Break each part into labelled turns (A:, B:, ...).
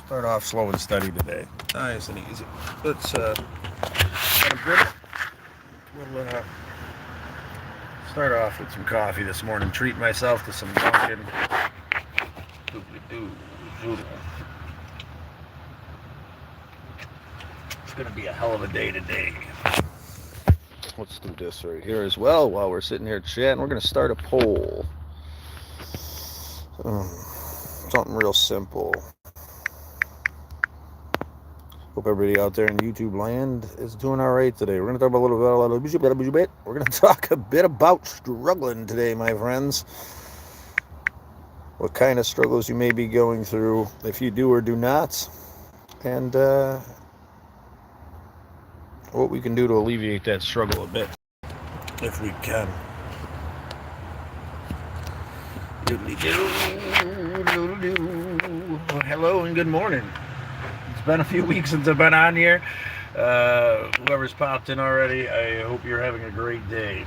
A: Start off slow and steady today. Nice and easy. Let's got a bit. We'll start off with some coffee this morning. Treat myself to some Dunkin'. It's gonna be a hell of a day today. Let's do this right here as well while we're sitting here chatting. We're gonna start a poll. Something real simple. Hope everybody out there in YouTube land is doing all right today. We're going to talk about We're going to talk a bit about struggling today, my friends. What kind of struggles you may be going through, if you do or do not, and what we can do to alleviate that struggle a bit, if we can. Hello and good morning. It's been a few weeks since I've been on here. Whoever's popped in already, I hope you're having a great day.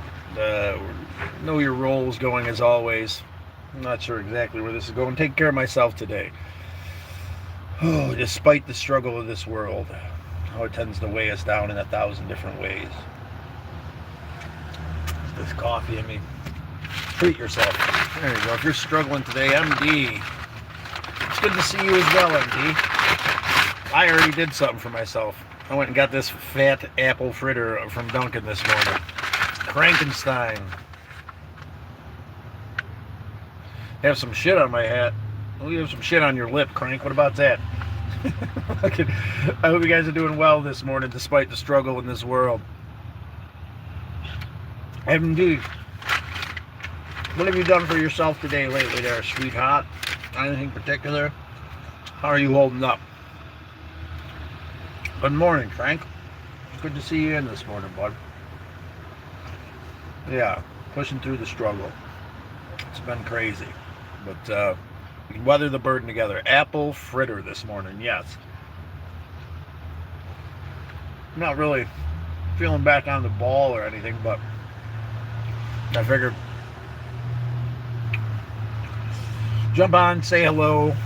A: Know your role's going as always. I'm not sure exactly where this is going. Take care of myself today. Oh, despite the struggle of this world, how it tends to weigh us down in 1,000 different ways. This coffee, I mean, treat yourself. There you go. If you're struggling today, MD, it's good to see you as well, MD. I already did something for myself. I went and got this fat apple fritter from Dunkin' this morning. Frankenstein. Have some shit on my hat. Oh, you have some shit on your lip, Crank. What about that? I hope you guys are doing well this morning despite the struggle in this world. MD, what have you done for yourself today lately there, sweetheart? Anything particular? How are you holding up? Good morning, Frank. Good to see you in this morning, bud. Yeah, pushing through the struggle. It's been crazy. But we can weather the burden together. Apple fritter this morning, yes. I'm not really feeling back on the ball or anything, but I figured jump on, say hello.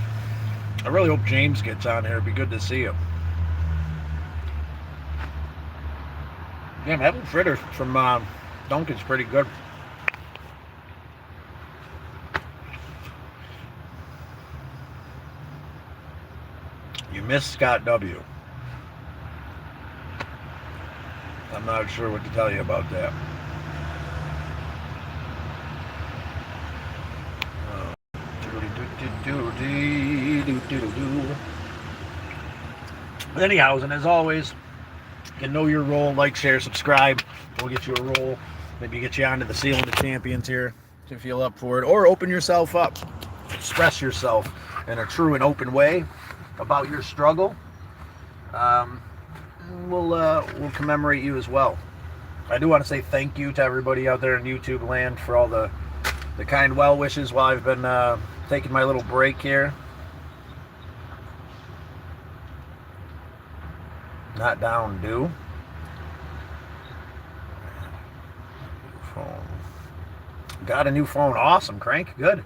A: I really hope James gets on here. It'd be good to see him. Yeah, apple fritter from Dunkin's pretty good. You missed Scott W. I'm not sure what to tell you about that. Anyhow, and as always, you can know your role, like, share, subscribe. We'll get you a role. Maybe get you onto the Ceiling of Champions here if you feel up for it. Or open yourself up. Express yourself in a true and open way about your struggle. We'll commemorate you as well. I do want to say thank you to everybody out there in YouTube land for all the kind well wishes while I've been taking my little break here. Not down, do. Phone. Got a new phone. Awesome, Crank. Good.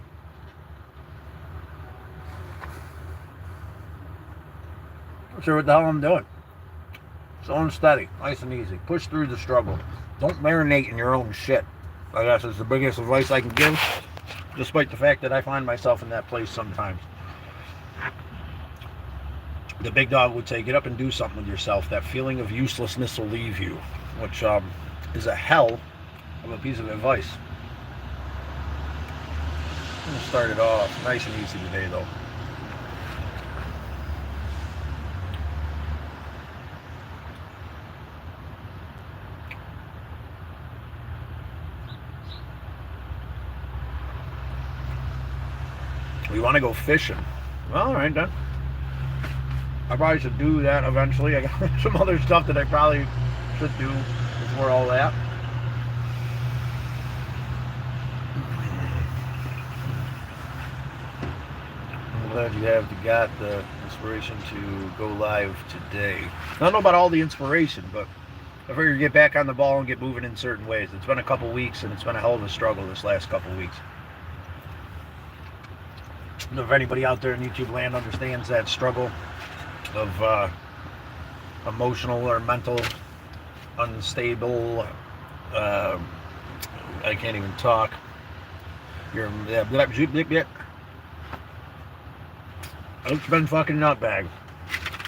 A: Not sure what the hell I'm doing. Slow and steady. Nice and easy. Push through the struggle. Don't marinate in your own shit. I guess it's the biggest advice I can give, despite the fact that I find myself in that place sometimes. The big dog would say, get up and do something with yourself. That feeling of uselessness will leave you, which is a hell of a piece of advice. I'm going to start it off nice and easy today, though. We want to go fishing. Well, all right, then. I probably should do that eventually. I got some other stuff that I probably should do before all that. I'm glad you have got the inspiration to go live today. I don't know about all the inspiration, but I figured get back on the ball and get moving in certain ways. It's been a couple weeks, and it's been a hell of a struggle this last couple weeks. If anybody out there in YouTube land understands that struggle of emotional or mental unstable, I can't even talk. It's been fucking nutbag.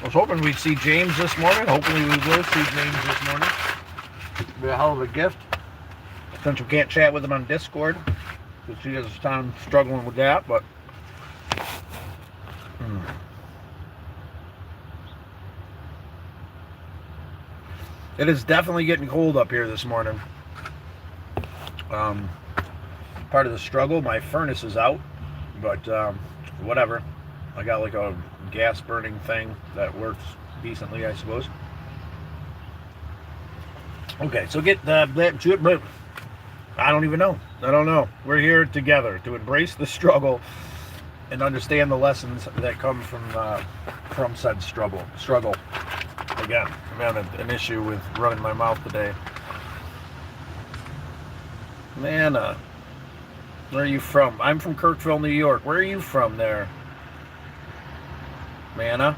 A: I was hoping we'd see James this morning. Hopefully we will see James this morning. It'd be a hell of a gift. Since we can't chat with him on Discord, because he has time struggling with that, but it is definitely getting cold up here this morning. Part of the struggle, my furnace is out, but whatever. I got like a gas burning thing that works decently, I suppose. Okay, so get the... I don't even know. I don't know. We're here together to embrace the struggle and understand the lessons that come from said struggle. Again, I'm having an issue with running my mouth today. Man, where are you from? I'm from Kirkville, New York. Where are you from there? Manna?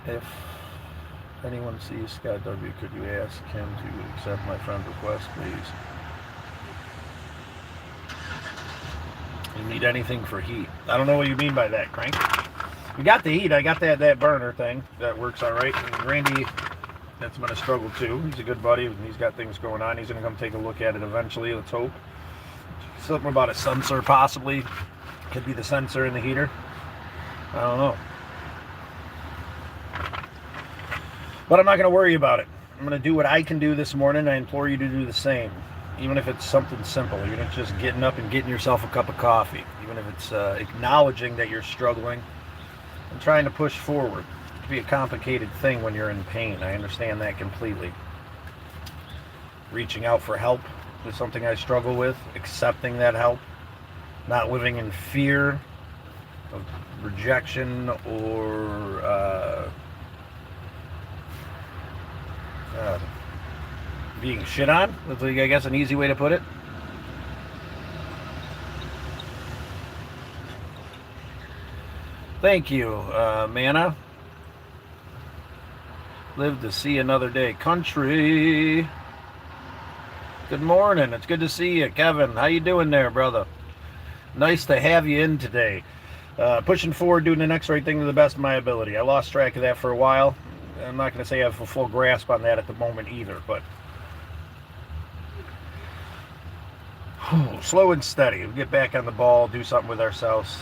A: If anyone sees Scott W., could you ask him to accept my friend request, please? You need anything for heat? I don't know what you mean by that, Crank. We got the heat. I got that burner thing. That works all right. And Randy, that's been a struggle too. He's a good buddy, and he's got things going on. He's going to come take a look at it eventually, let's hope. Something about a sensor, possibly. Could be the sensor in the heater. I don't know. But I'm not going to worry about it. I'm going to do what I can do this morning. I implore you to do the same. Even if it's something simple. Even if it's just getting up and getting yourself a cup of coffee. Even if it's acknowledging that you're struggling and trying to push forward. It can be a complicated thing when you're in pain. I understand that completely. Reaching out for help is something I struggle with. Accepting that help. Not living in fear of rejection or being shit on. That's, I guess, an easy way to put it. Thank you, Manna. Live to see another day. Country. Good morning. It's good to see you, Kevin. How you doing there, brother? Nice to have you in today. Pushing forward, doing the next right thing to the best of my ability. I lost track of that for a while. I'm not going to say I have a full grasp on that at the moment either, but slow and steady. We'll get back on the ball, do something with ourselves.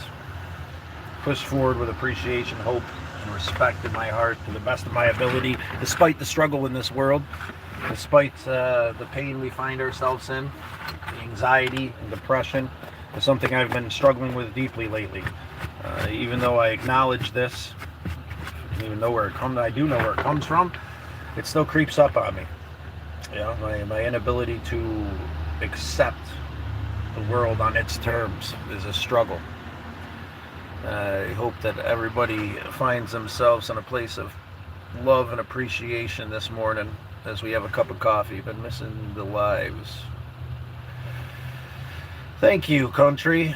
A: Push forward with appreciation, hope, and respect in my heart to the best of my ability, despite the struggle in this world, despite the pain we find ourselves in, the anxiety and depression. It's something I've been struggling with deeply lately. Even though I acknowledge this, even know where it comes, I do know where it comes from, it still creeps up on me. You know, my inability to accept the world on its terms is a struggle. I hope that everybody finds themselves in a place of love and appreciation this morning as we have a cup of coffee. Been missing the lives. Thank you, country.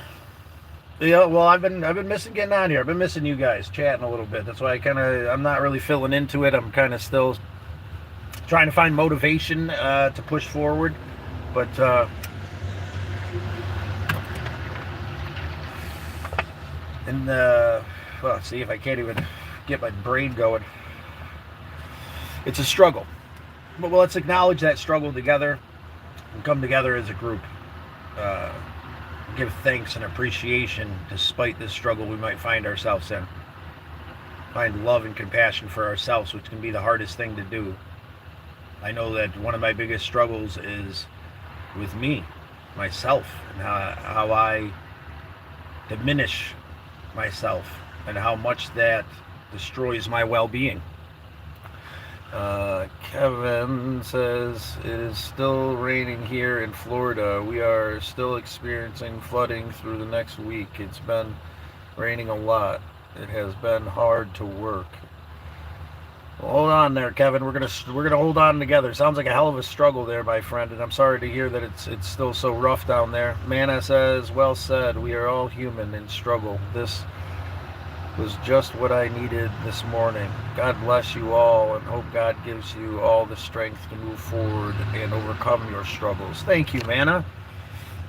A: Yeah, well, I've been missing getting on here. I've been missing you guys, chatting a little bit. That's why I'm not really feeling into it. I'm kind of still trying to find motivation to push forward. But let's see if I can't even get my brain going. It's a struggle. But let's acknowledge that struggle together and come together as a group. Give thanks and appreciation despite this struggle we might find ourselves in. Find love and compassion for ourselves, which can be the hardest thing to do. I know that one of my biggest struggles is with me, myself, and how I diminish myself and how much that destroys my well-being. Kevin says it is still raining here in Florida. We are still experiencing flooding through the next week. It's been raining a lot. It has been hard to work. Well, hold on there, Kevin. We're gonna hold on together. Sounds like a hell of a struggle there, my friend, and I'm sorry to hear that it's still so rough down there. Mana says, "Well said. We are all human in struggle. This was just what I needed this morning. God bless you all, and hope God gives you all the strength to move forward and overcome your struggles." Thank you, Mana.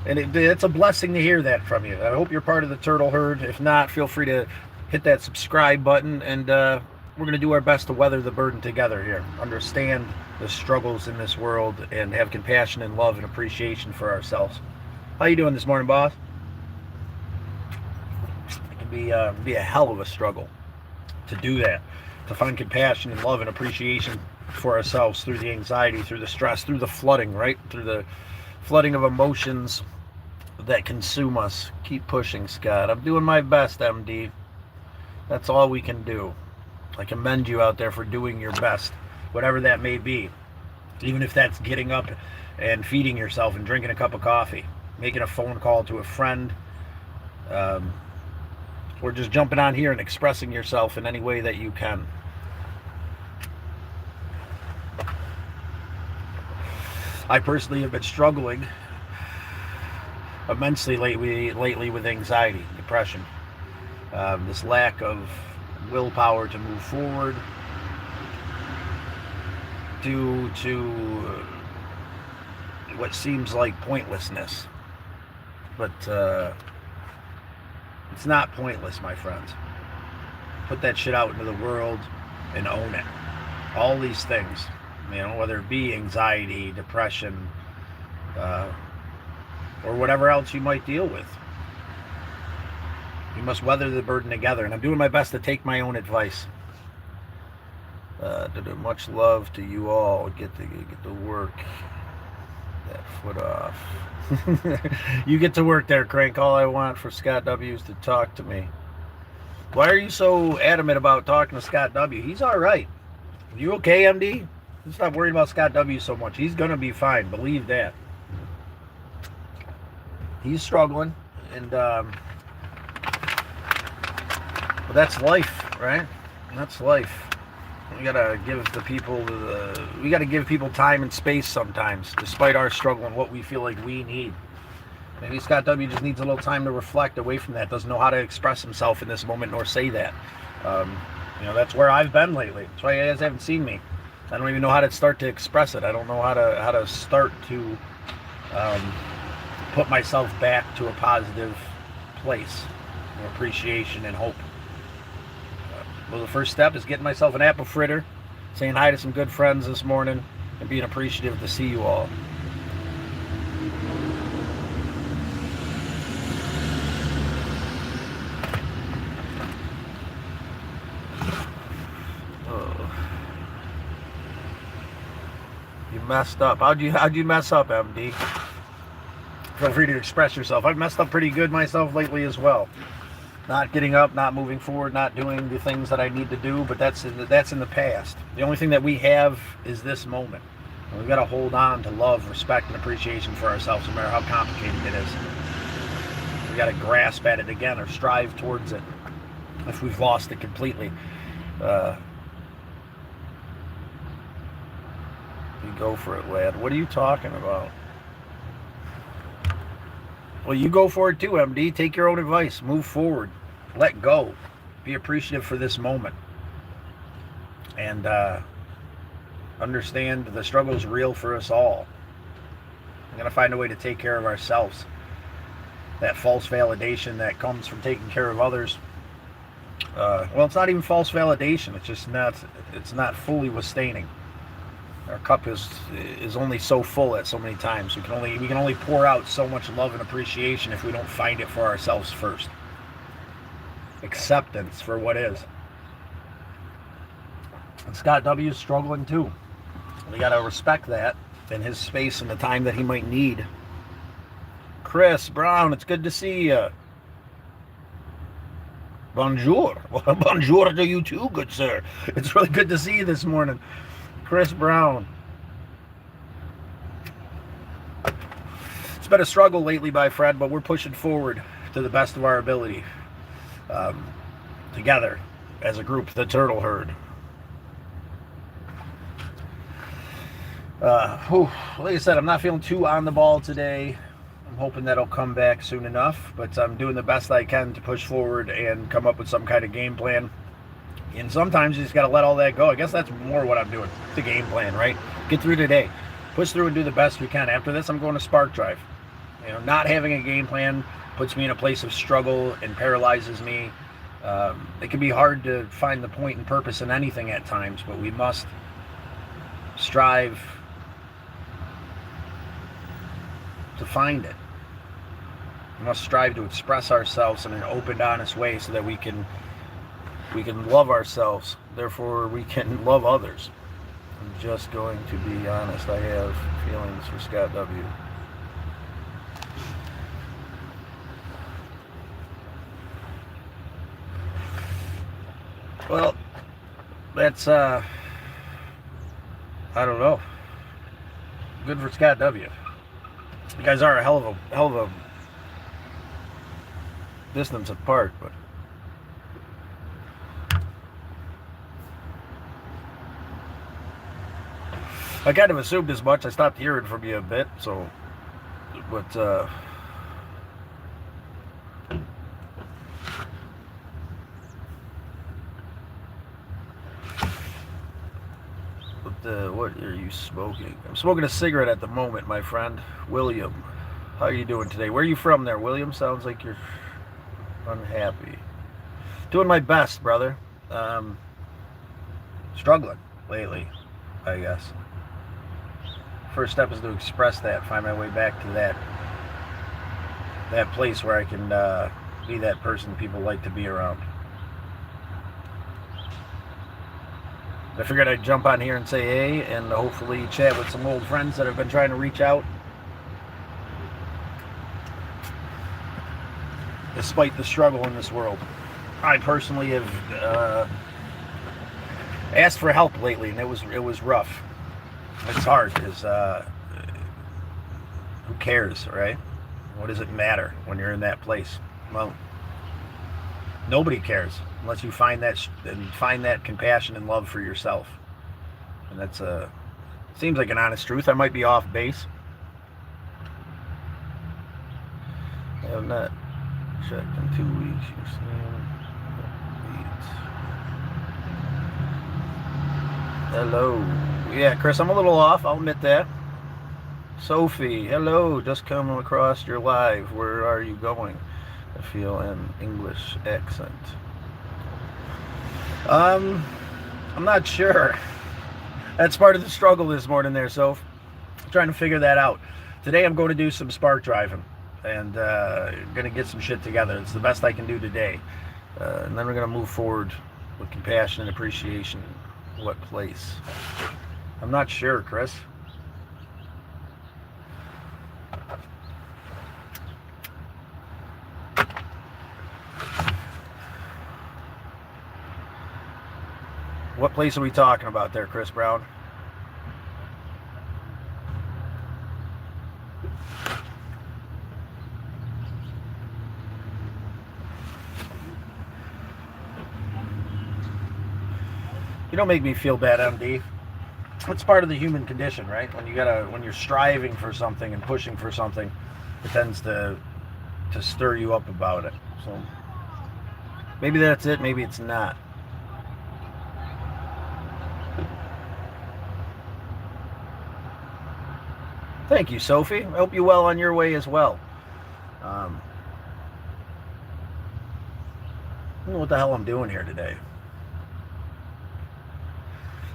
A: And it's a blessing to hear that from you. I hope you're part of the Turtle Herd. If not, feel free to hit that subscribe button, and we're going to do our best to weather the burden together here. Understand the struggles in this world and have compassion and love and appreciation for ourselves. How you doing this morning, boss? It can be a hell of a struggle to do that, to find compassion and love and appreciation for ourselves through the anxiety, through the stress, through the flooding, right? Through the flooding of emotions that consume us. Keep pushing, Scott. I'm doing my best, MD. That's all we can do. I commend you out there for doing your best, whatever that may be. Even if that's getting up and feeding yourself and drinking a cup of coffee, making a phone call to a friend, or just jumping on here and expressing yourself in any way that you can. I personally have been struggling immensely lately with anxiety, depression, this lack of willpower to move forward due to what seems like pointlessness. But it's not pointless, my friends. Put that shit out into the world and own it. All these things, whether it be anxiety, depression, or whatever else you might deal with. You must weather the burden together, and I'm doing my best to take my own advice. Much love to you all. Get to work. That foot off. You get to work there, Crank. All I want for Scott W is to talk to me. Why are you so adamant about talking to Scott W? He's all right. You okay, MD? Just stop worrying about Scott W so much. He's gonna be fine. Believe that. He's struggling, and but that's life, right? That's life. We gotta give the people we gotta give people time and space sometimes, despite our struggle and what we feel like we need. Maybe Scott W just needs a little time to reflect away from that. Doesn't know how to express himself in this moment nor say that. That's where I've been lately. That's why you guys haven't seen me. I don't even know how to start to express it. I don't know how to start to put myself back to a positive place of appreciation and hope. Well, the first step is getting myself an apple fritter, saying hi to some good friends this morning, and being appreciative to see you all. You messed up. How'd you mess up, MD? Feel free to express yourself. I've messed up pretty good myself lately as well. Not getting up, not moving forward, not doing the things that I need to do, but that's in the past. The only thing that we have is this moment. And we've got to hold on to love, respect, and appreciation for ourselves, no matter how complicated it is. We've got to grasp at it again or strive towards it if we've lost it completely. You go for it, lad. What are you talking about? Well, you go for it too, MD. Take your own advice. Move forward. Let go. Be appreciative for this moment. And understand the struggle is real for us all. We're going to find a way to take care of ourselves. That false validation that comes from taking care of others. Well, it's not even false validation. It's not fully sustaining. Our cup is only so full at so many times. We can only pour out so much love and appreciation if we don't find it for ourselves first. Acceptance for what is. And Scott W is struggling too. We got to respect that in his space and the time that he might need. Chris Brown, it's good to see you. Bonjour. Well, bonjour to you too, good sir. It's really good to see you this morning. Chris Brown. It's been a struggle lately, my friend, but we're pushing forward to the best of our ability. Together, as a group, the Turtle Herd. Like I said, I'm not feeling too on the ball today. I'm hoping that'll come back soon enough, but I'm doing the best I can to push forward and come up with some kind of game plan. And sometimes you just got to let all that go. I guess that's more what I'm doing. The game plan, right? Get through today. Push through and do the best we can. After this, I'm going to Spark Drive. Not having a game plan puts me in a place of struggle and paralyzes me. It can be hard to find the point and purpose in anything at times, but we must strive to find it. We must strive to express ourselves in an open, honest way so that we can love ourselves. Therefore, we can love others. I'm just going to be honest. I have feelings for Scott W. Well, that's, I don't know. Good for Scott W. You guys are a hell of a distance apart, but I kind of assumed as much. I stopped hearing from you a bit, so, but, what are you smoking? I'm smoking a cigarette at the moment, my friend. William, how are you doing today? Where are you from there, William? Sounds like you're unhappy. Doing my best, brother. Struggling lately, I guess. First step is to express that, find my way back to that place where I can be that person people like to be around. I figured I'd jump on here and say hey, and hopefully chat with some old friends that have been trying to reach out. Despite the struggle in this world. I personally have asked for help lately, and it was rough. It's hard because who cares, right? What does it matter when you're in that place? Well, nobody cares unless you find that compassion and love for yourself. And that's seems like an honest truth. I might be off base. I have not checked in 2 weeks. You're saying hello. Yeah, Chris, I'm a little off. I'll admit that. Sophie, hello. Just coming across your live. Where are you going? I feel an English accent. I'm not sure. That's part of the struggle this morning there, Soph. I'm trying to figure that out. Today I'm going to do some spark driving and going to get some shit together. It's the best I can do today. And then we're going to move forward with compassion and appreciation. What place? I'm not sure, Chris. What place are we talking about there, Chris Brown? You don't make me feel bad, MD. It's part of the human condition, right? When you're striving for something and pushing for something, it tends to stir you up about it. So maybe that's it, maybe it's not. Thank you, Sophie. I hope you're well on your way as well. I don't know what the hell I'm doing here today.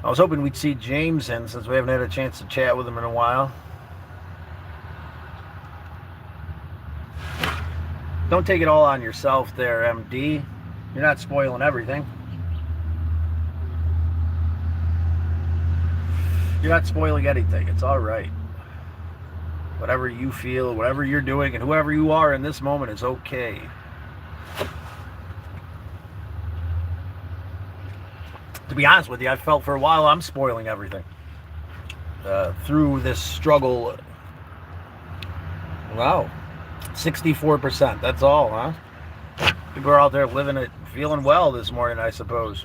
A: I was hoping we'd see James in since we haven't had a chance to chat with him in a while. Don't take it all on yourself there, MD. You're not spoiling everything. You're not spoiling anything. It's all right. Whatever you feel, whatever you're doing, and whoever you are in this moment is okay. To be honest with you, I felt for a while I'm spoiling everything. Through this struggle. Wow. 64%. That's all, huh? People are out there living it, feeling well this morning, I suppose.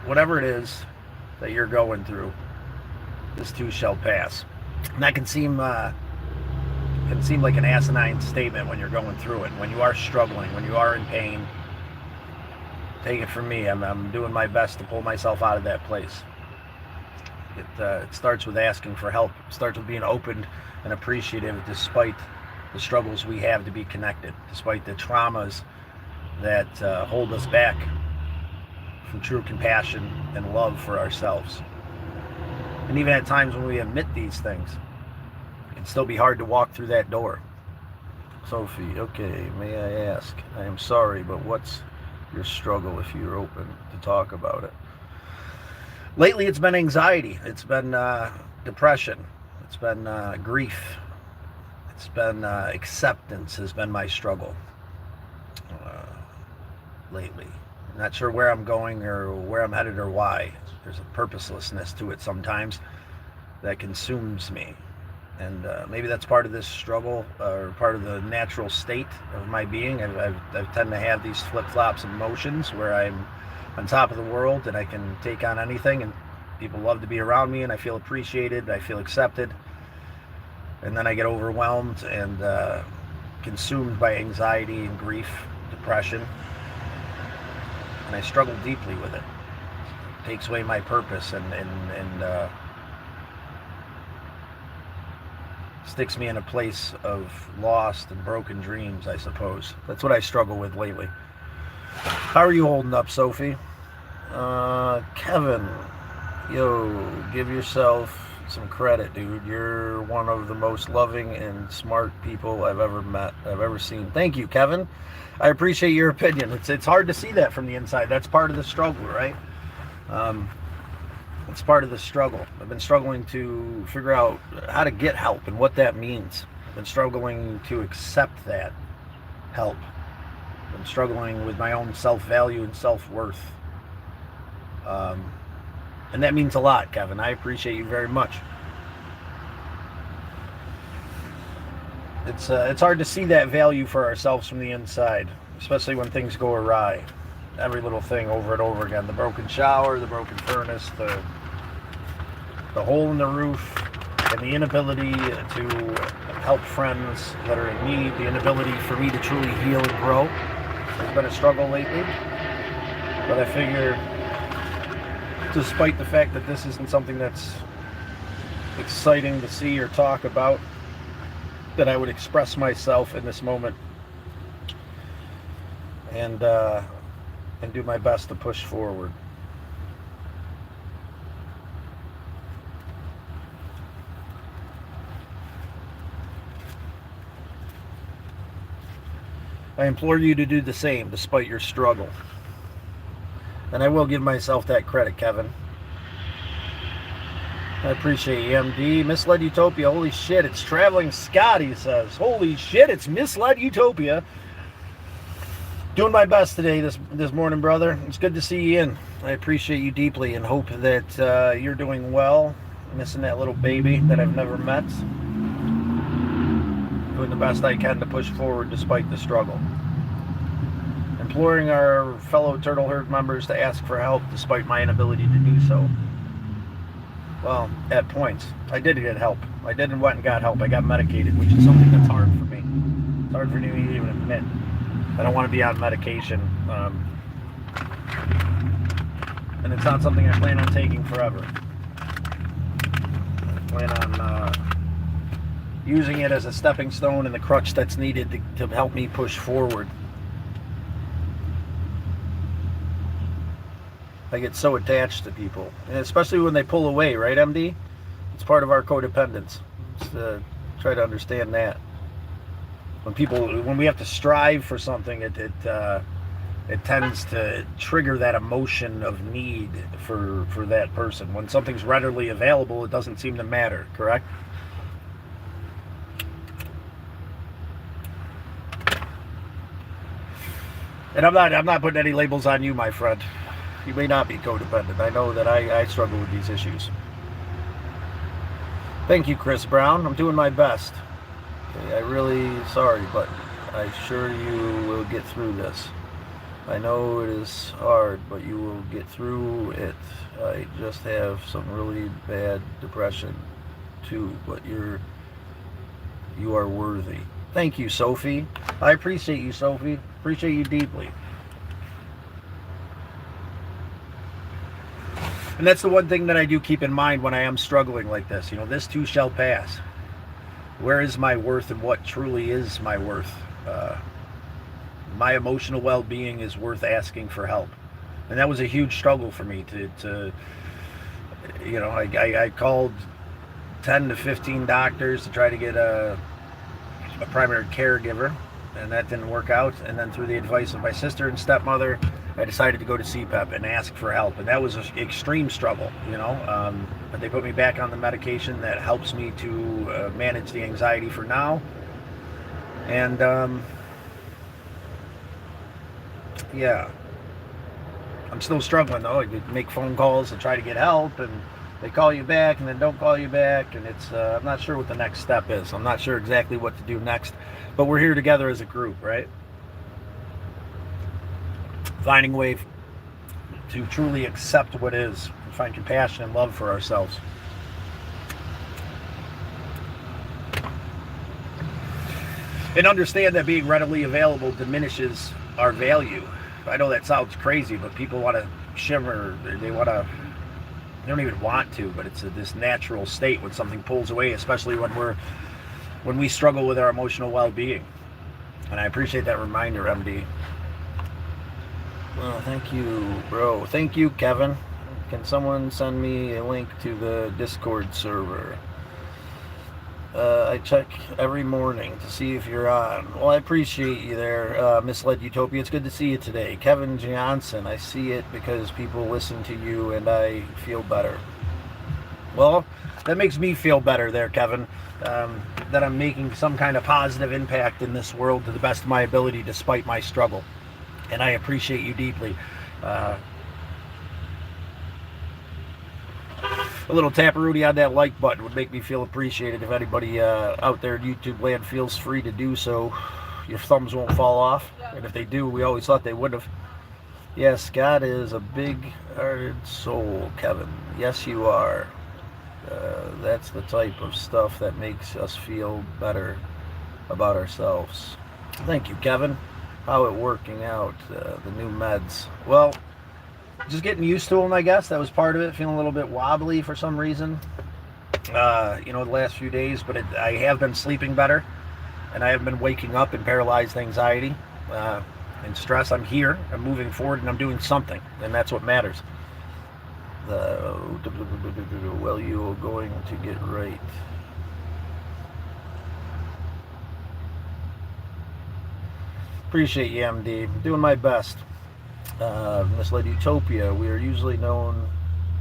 A: Whatever it is that you're going through, this too shall pass. And that can seem like an asinine statement when you're going through it, when you are struggling, when you are in pain. Take it from me, I'm doing my best to pull myself out of that place. It starts with asking for help. It starts with being open and appreciative despite the struggles we have to be connected, despite the traumas that hold us back from true compassion and love for ourselves. And even at times when we admit these things, it can still be hard to walk through that door. Sophie, okay, may I ask? I am sorry, but what's your struggle if you're open to talk about it? Lately, it's been anxiety. It's been depression. It's been grief. It's been acceptance has been my struggle lately. I'm not sure where I'm going or where I'm headed or why. There's a purposelessness to it sometimes that consumes me. And maybe that's part of this struggle or part of the natural state of my being. I tend to have these flip-flops of emotions where I'm on top of the world and I can take on anything and people love to be around me and I feel appreciated, I feel accepted. And then I get overwhelmed and consumed by anxiety and grief, depression. And I struggle deeply with it. It takes away my purpose and sticks me in a place of lost and broken dreams, I suppose. That's what I struggle with lately. How are you holding up, Sophie? Kevin, yo, give yourself some credit, dude. You're one of the most loving and smart people I've ever met, I've ever seen. Thank you, Kevin. I appreciate your opinion. It's hard to see that from the inside. That's part of the struggle, right? It's part of the struggle. I've been struggling to figure out how to get help and what that means. I've been struggling to accept that help. I've been struggling with my own self-value and self-worth. And that means a lot, Kevin. I appreciate you very much. It's hard to see that value for ourselves from the inside, especially when things go awry. Every little thing over and over again. The broken shower, the broken furnace, the hole in the roof, and the inability to help friends that are in need, the inability for me to truly heal and grow has been a struggle lately. But I figure, despite the fact that this isn't something that's exciting to see or talk about, that I would express myself in this moment and do my best to push forward. I implore you to do the same despite your struggle. And I will give myself that credit, Kevin. I appreciate you, MD. Misled Utopia. Holy shit, it's Traveling Scott, he says. Holy shit, it's Misled Utopia. Doing my best today, this morning, brother. It's good to see you in. I appreciate you deeply and hope that you're doing well. Missing that little baby that I've never met. Doing the best I can to push forward despite the struggle. Imploring our fellow Turtle Herd members to ask for help despite my inability to do so. Well, at points, I did get help. I did and went and got help. I got medicated, which is something that's hard for me. It's hard for me to even admit. I don't want to be on medication. And it's not something I plan on taking forever. I plan on using it as a stepping stone and the crutch that's needed to help me push forward. I get so attached to people, and especially when they pull away, right, MD? It's part of our codependence. Try to understand that. When we have to strive for something, it tends to trigger that emotion of need for that person. When something's readily available, it doesn't seem to matter, correct? And I'm not putting any labels on you, my friend. You may not be codependent. I know that I struggle with these issues. Thank you, Chris Brown. I'm doing my best. Okay, I'm really sorry, but I'm sure you will get through this. I know it is hard, but you will get through it. I just have some really bad depression too, but you are worthy. Thank you, Sophie. I appreciate you, Sophie. Appreciate you deeply. And that's the one thing that I do keep in mind when I am struggling like this. This too shall pass. Where is my worth, and what truly is my worth? My emotional well-being is worth asking for help. And that was a huge struggle for me I called 10 to 15 doctors to try to get a primary caregiver, and that didn't work out. And then through the advice of my sister and stepmother, I decided to go to CPEP and ask for help. And that was an extreme struggle, but they put me back on the medication that helps me to manage the anxiety for now. And yeah, I'm still struggling though. I make phone calls to try to get help, and they call you back and then don't call you back, and it's I'm not sure what the next step is. I'm not sure exactly what to do next, but we're here together as a group, right? Finding a way to truly accept what is, and find compassion and love for ourselves. And understand that being readily available diminishes our value. I know that sounds crazy, but people want to shimmer. They don't even want to, but it's this natural state when something pulls away, especially when we struggle with our emotional well-being. And I appreciate that reminder, MD. Well, thank you, bro. Thank you, Kevin. Can someone send me a link to the Discord server? I check every morning to see if you're on. Well, I appreciate you there, Misled Utopia. It's good to see you today. Kevin Johnson, I see it because people listen to you and I feel better. Well, that makes me feel better there, Kevin, that I'm making some kind of positive impact in this world to the best of my ability despite my struggle. And I appreciate you deeply. A little taparooty on that like button would make me feel appreciated. If anybody out there in YouTube land feels free to do so, your thumbs won't fall off. And if they do, we always thought they would have. Yes, God is a big-hearted soul, Kevin. Yes, you are. That's the type of stuff that makes us feel better about ourselves. Thank you, Kevin. How it working out, the new meds? Well, just getting used to them, I guess. That was part of it. Feeling a little bit wobbly for some reason, the last few days. But I have been sleeping better, and I have been waking up in paralyzed anxiety and stress. I'm here. I'm moving forward, and I'm doing something, and that's what matters. Well, you are going to get right. Appreciate you, MD. Doing my best. Misled Utopia, we are usually known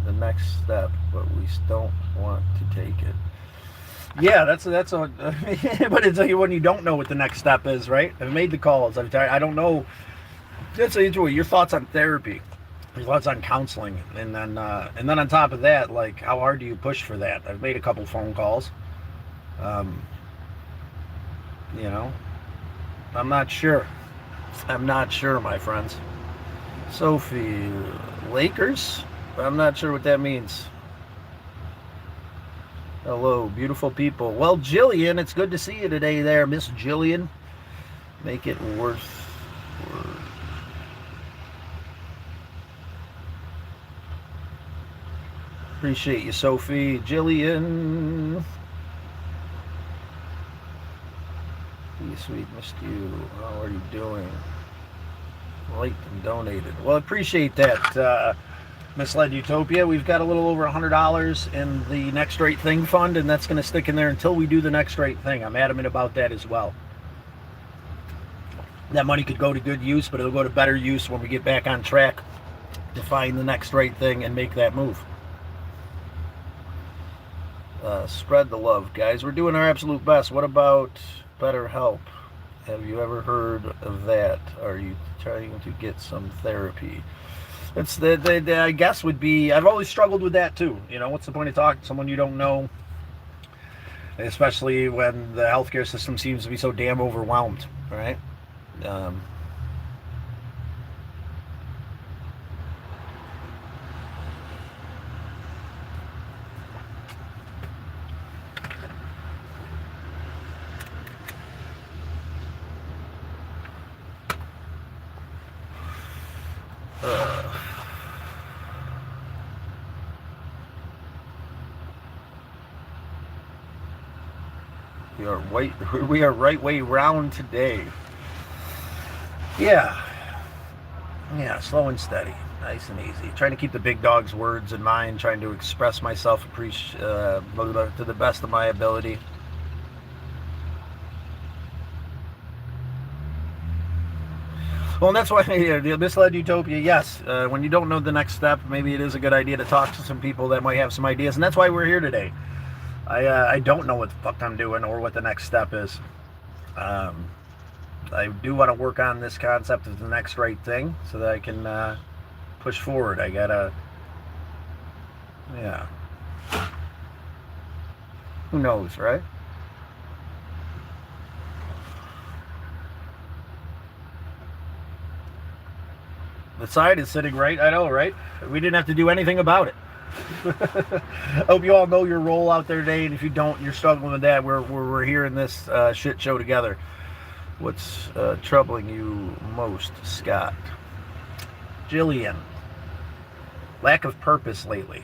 A: the next step, but we don't want to take it. Yeah, that's a but it's like when you don't know what the next step is, right? I've made the calls. I don't know. That's your thoughts on therapy, your thoughts on counseling, and then on top of that, like, how hard do you push for that? I've made a couple phone calls. I'm not sure. I'm not sure, my friends. Sophie, Lakers? I'm not sure what that means. Hello, beautiful people. Well, Jillian, it's good to see you today there, Miss Jillian. Make it worth. Appreciate you, Sophie. Jillian. Be sweet, missed you. How are you doing? Liked and donated. Well, I appreciate that, Misled Utopia. We've got a little over $100 in the Next Right Thing fund, and that's going to stick in there until we do the next right thing. I'm adamant about that as well. That money could go to good use, but it'll go to better use when we get back on track to find the next right thing and make that move. Spread the love, guys. We're doing our absolute best. What about BetterHelp? Have you ever heard of that? Are you trying to get some therapy? It's the I guess would be, I've always struggled with that too. What's the point of talking to someone you don't know? Especially when the healthcare system seems to be so damn overwhelmed, right? We are right way round today. Yeah. Yeah, slow and steady. Nice and easy. Trying to keep the big dog's words in mind, trying to express myself to the best of my ability. Well, and that's why the misled utopia, yes. When you don't know the next step, maybe it is a good idea to talk to some people that might have some ideas. And that's why we're here today. I don't know what the fuck I'm doing or what the next step is. I do want to work on this concept of the next right thing so that I can push forward. I gotta, yeah. Who knows, right? The side is sitting right. I know, right? We didn't have to do anything about it. I hope you all know your role out there today, and if you don't, you're struggling with that. We're here in this shit show together. What's troubling you most, Scott? Jillian. Lack of purpose lately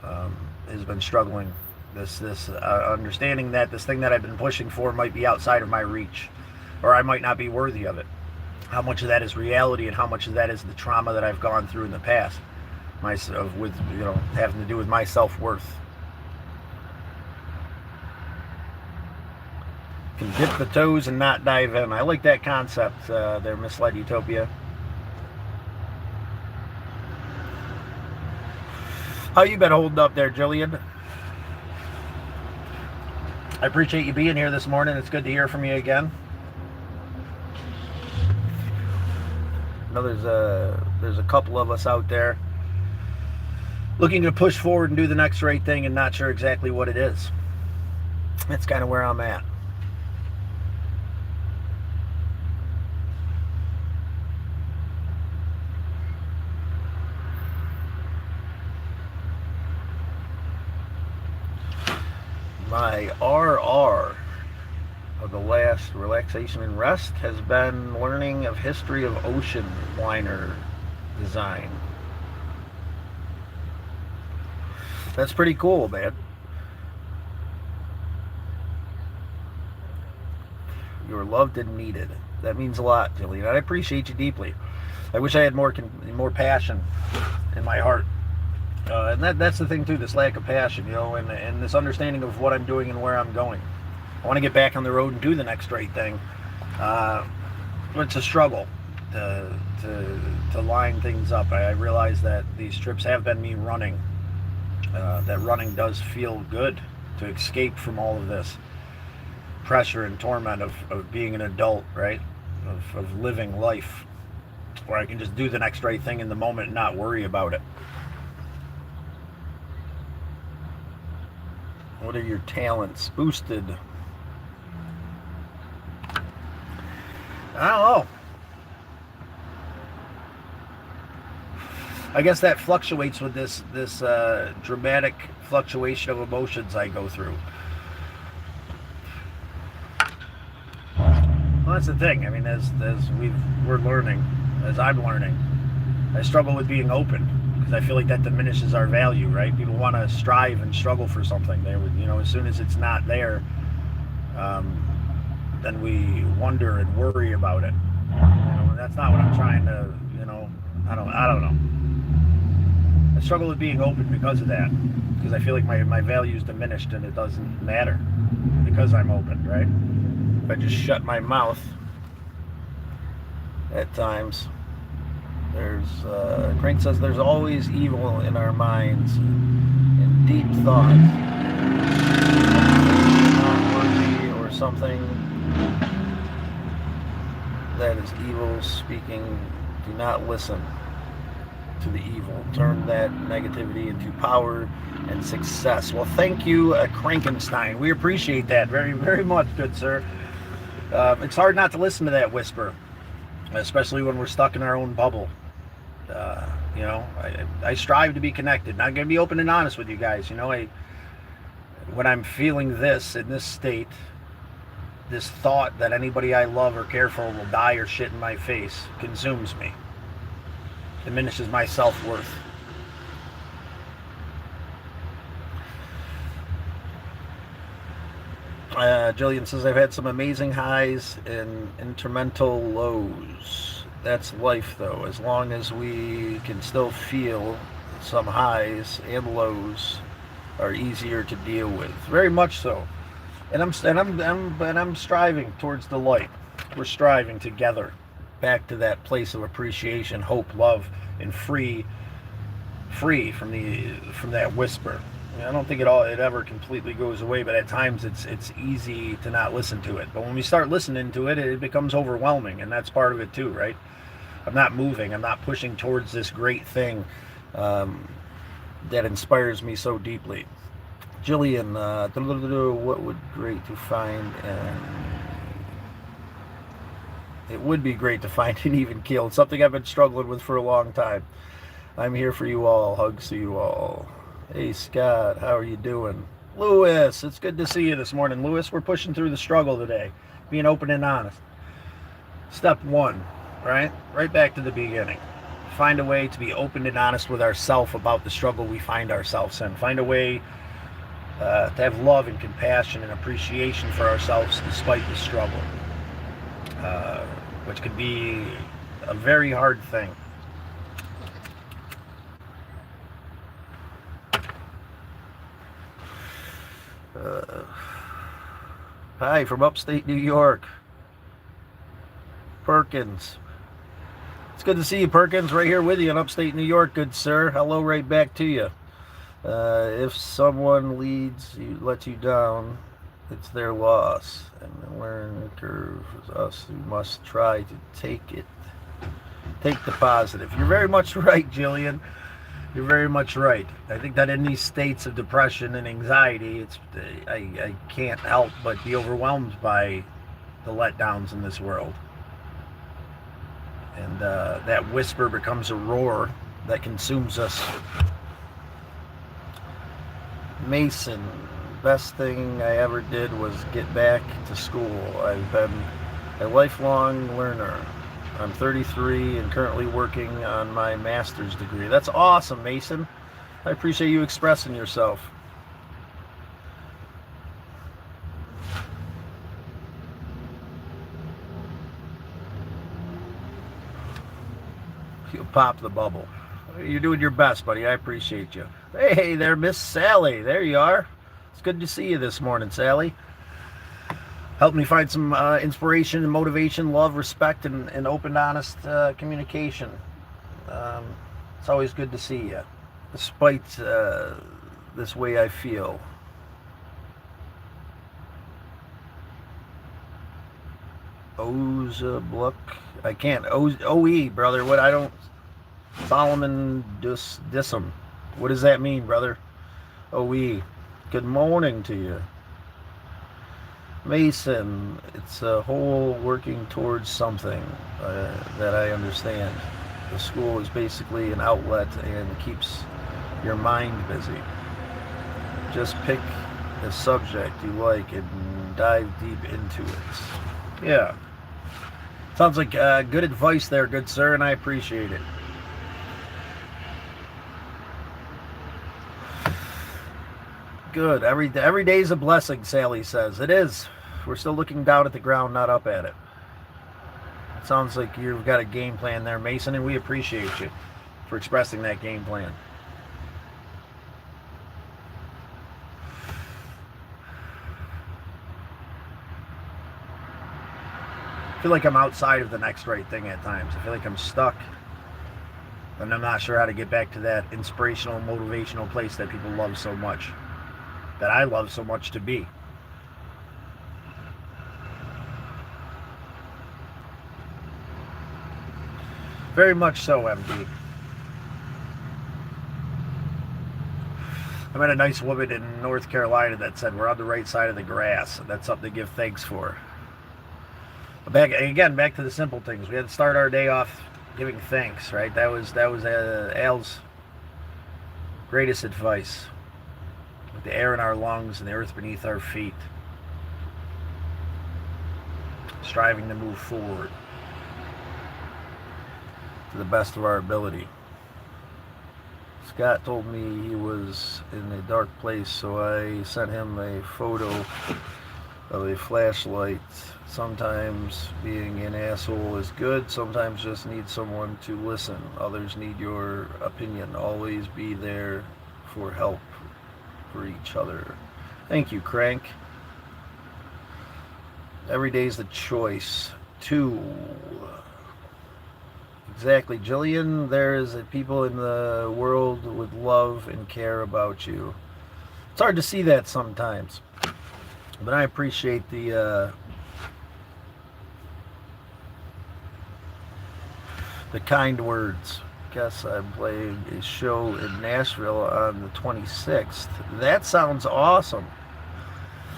A: has been struggling. This understanding that this thing that I've been pushing for might be outside of my reach, or I might not be worthy of it. How much of that is reality, and how much of that is the trauma that I've gone through in the past, with having to do with my self-worth. Can dip the toes and not dive in. I like that concept there, Misled Utopia. How you been holding up there, Jillian? I appreciate you being here this morning. It's good to hear from you again. I know there's a couple of us out there looking to push forward and do the next right thing and not sure exactly what it is. That's kind of where I'm at. My RR of the last relaxation and rest has been learning of history of ocean liner design. That's pretty cool, man. You're loved and needed. That means a lot, Jillian. I appreciate you deeply. I wish I had more passion in my heart. And that's the thing too, this lack of passion, and this understanding of what I'm doing and where I'm going. I want to get back on the road and do the next right thing. It's a struggle to line things up. I realize that these trips have been me running. That running does feel good to escape from all of this pressure and torment of being an adult, right? Of living life, where I can just do the next right thing in the moment and not worry about it. What are your talents? Boosted. I don't know. I guess that fluctuates with this dramatic fluctuation of emotions I go through. Well, that's the thing. I mean, as we're learning, as I'm learning, I struggle with being open because I feel like that diminishes our value, right? People want to strive and struggle for something. They would, as soon as it's not there, then we wonder and worry about it. And that's not what I'm trying to, I don't know. I struggle with being open because of that, because I feel like my value is diminished and it doesn't matter because I'm open, right? If I just shut my mouth at times, Crank says there's always evil in our minds and deep thoughts, not worthy or something that is evil speaking. Do not listen to the evil. Turn that negativity into power and success. Well, thank you, Krankenstein. We appreciate that very, very much, good sir. It's hard not to listen to that whisper, especially when we're stuck in our own bubble. I strive to be connected. And I'm going to be open and honest with you guys. When I'm feeling this in this state, this thought that anybody I love or care for will die or shit in my face consumes me. Diminishes my self-worth. Jillian says, I've had some amazing highs and intermental lows. That's life, though. As long as we can still feel some highs and lows are easier to deal with. Very much so. And I'm striving towards the light. We're striving together back to that place of appreciation, hope, love, and free from that whisper. I don't think it ever completely goes away, but at times it's easy to not listen to it. But when we start listening to it, it becomes overwhelming, and that's part of it too, right? I'm not moving. I'm not pushing towards this great thing that inspires me so deeply. Jillian, what would great to find? It would be great to find an even keel. It's something I've been struggling with for a long time. I'm here for you all. Hugs to you all. Hey, Scott, how are you doing? Lewis, it's good to see you this morning. Lewis, we're pushing through the struggle today, being open and honest. Step one, right? Right back to the beginning. Find a way to be open and honest with ourselves about the struggle we find ourselves in. Find a way to have love and compassion and appreciation for ourselves despite the struggle, which could be a very hard thing. Hi, from upstate New York. Perkins. It's good to see you, Perkins, right here with you in upstate New York, good sir. Hello right back to you. If someone lets you down, it's their loss. And the learning curve is us who must try to take the positive. You're very much right, Jillian. You're very much right. I think that in these states of depression and anxiety, I can't help but be overwhelmed by the letdowns in this world. And that whisper becomes a roar that consumes us. Mason, best thing I ever did was get back to school. I've been a lifelong learner. I'm 33 and currently working on my master's degree. That's awesome, Mason. I appreciate you expressing yourself. You'll pop the bubble. You're doing your best, buddy. I appreciate you. Hey there, Miss Sally. There you are. It's good to see you this morning, Sally. Help me find some inspiration and motivation, love, respect, and open, honest communication. It's always good to see you, despite this way I feel. Ozabluck. I can't. OE, brother. What? I don't. Solomon Disum. What does that mean, brother? OE. Good morning to you. Mason, it's a whole working towards something that I understand. The school is basically an outlet and keeps your mind busy. Just pick a subject you like and dive deep into it. Yeah. Sounds like good advice there, good sir, and I appreciate it. Good. Every day is a blessing, Sally says. It is. We're still looking down at the ground, not up at it. It sounds like you've got a game plan there, Mason, and we appreciate you for expressing that game plan. I feel like I'm outside of the next right thing at times. I feel like I'm stuck, and I'm not sure how to get back to that inspirational, motivational place that people love so much, that I love so much to be. Very much so, MD. I met a nice woman in North Carolina that said we're on the right side of the grass. That's something to give thanks for. Back to the simple things. We had to start our day off giving thanks, right? That was Al's greatest advice. With the air in our lungs and the earth beneath our feet. Striving to move forward to the best of our ability. Scott told me he was in a dark place, so I sent him a photo of a flashlight. Sometimes being an asshole is good, sometimes just need someone to listen. Others need your opinion. Always be there for help for each other. Thank you, Crank. Every day's the choice. 2. Exactly, Jillian. There's people in the world would love and care about you. It's hard to see that sometimes, but I appreciate the kind words. Guess I'm playing a show in Nashville on the 26th. That sounds awesome.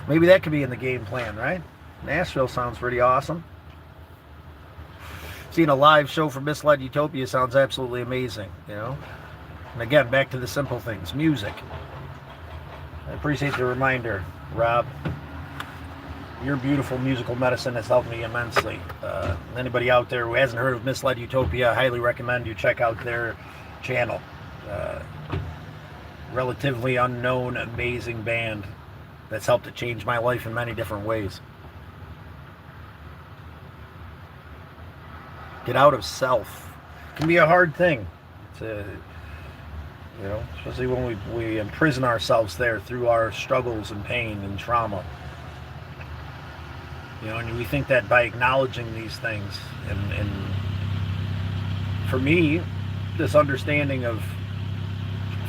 A: Maybe that could be in the game plan, right? Nashville sounds pretty awesome. Seeing a live show from Misled Utopia sounds absolutely amazing, you know? And again, back to the simple things. Music. I appreciate the reminder, Rob. Your beautiful musical medicine has helped me immensely. Anybody out there who hasn't heard of Misled Utopia, I highly recommend you check out their channel. Relatively unknown, amazing band that's helped to change my life in many different ways. Get out of self. It can be a hard thing to, you know, especially when we imprison ourselves there through our struggles and pain and trauma. You know, and we think that by acknowledging these things, and for me, this understanding of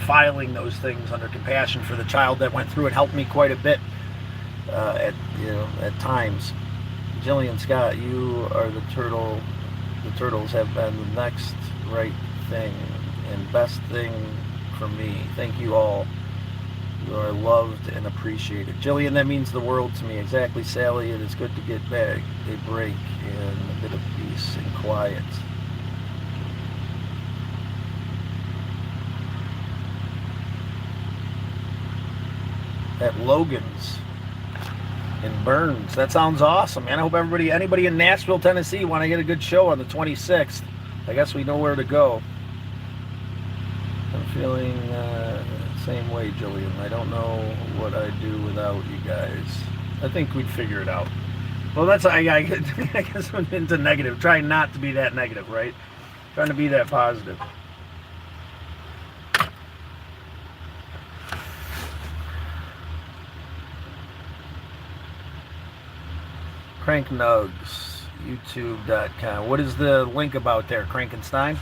A: filing those things under compassion for the child that went through it helped me quite a bit at times. Jillian Scott, you are the turtle. The turtles have been the next right thing and best thing for me. Thank you all. You are loved and appreciated. Jillian, that means the world to me. Exactly, Sally. It is good to get back a break and a bit of peace and quiet. At Logan's in Burns. That sounds awesome, man. I hope anybody in Nashville, Tennessee, want to get a good show on the 26th. I guess we know where to go. I'm feeling same way, Jillian. I don't know what I'd do without you guys. I think we'd figure it out. Well, that's I guess I'm into negative. Trying not to be that negative, right? Trying to be that positive. Crank Nugs, YouTube.com. What is the link about there, Crankenstein?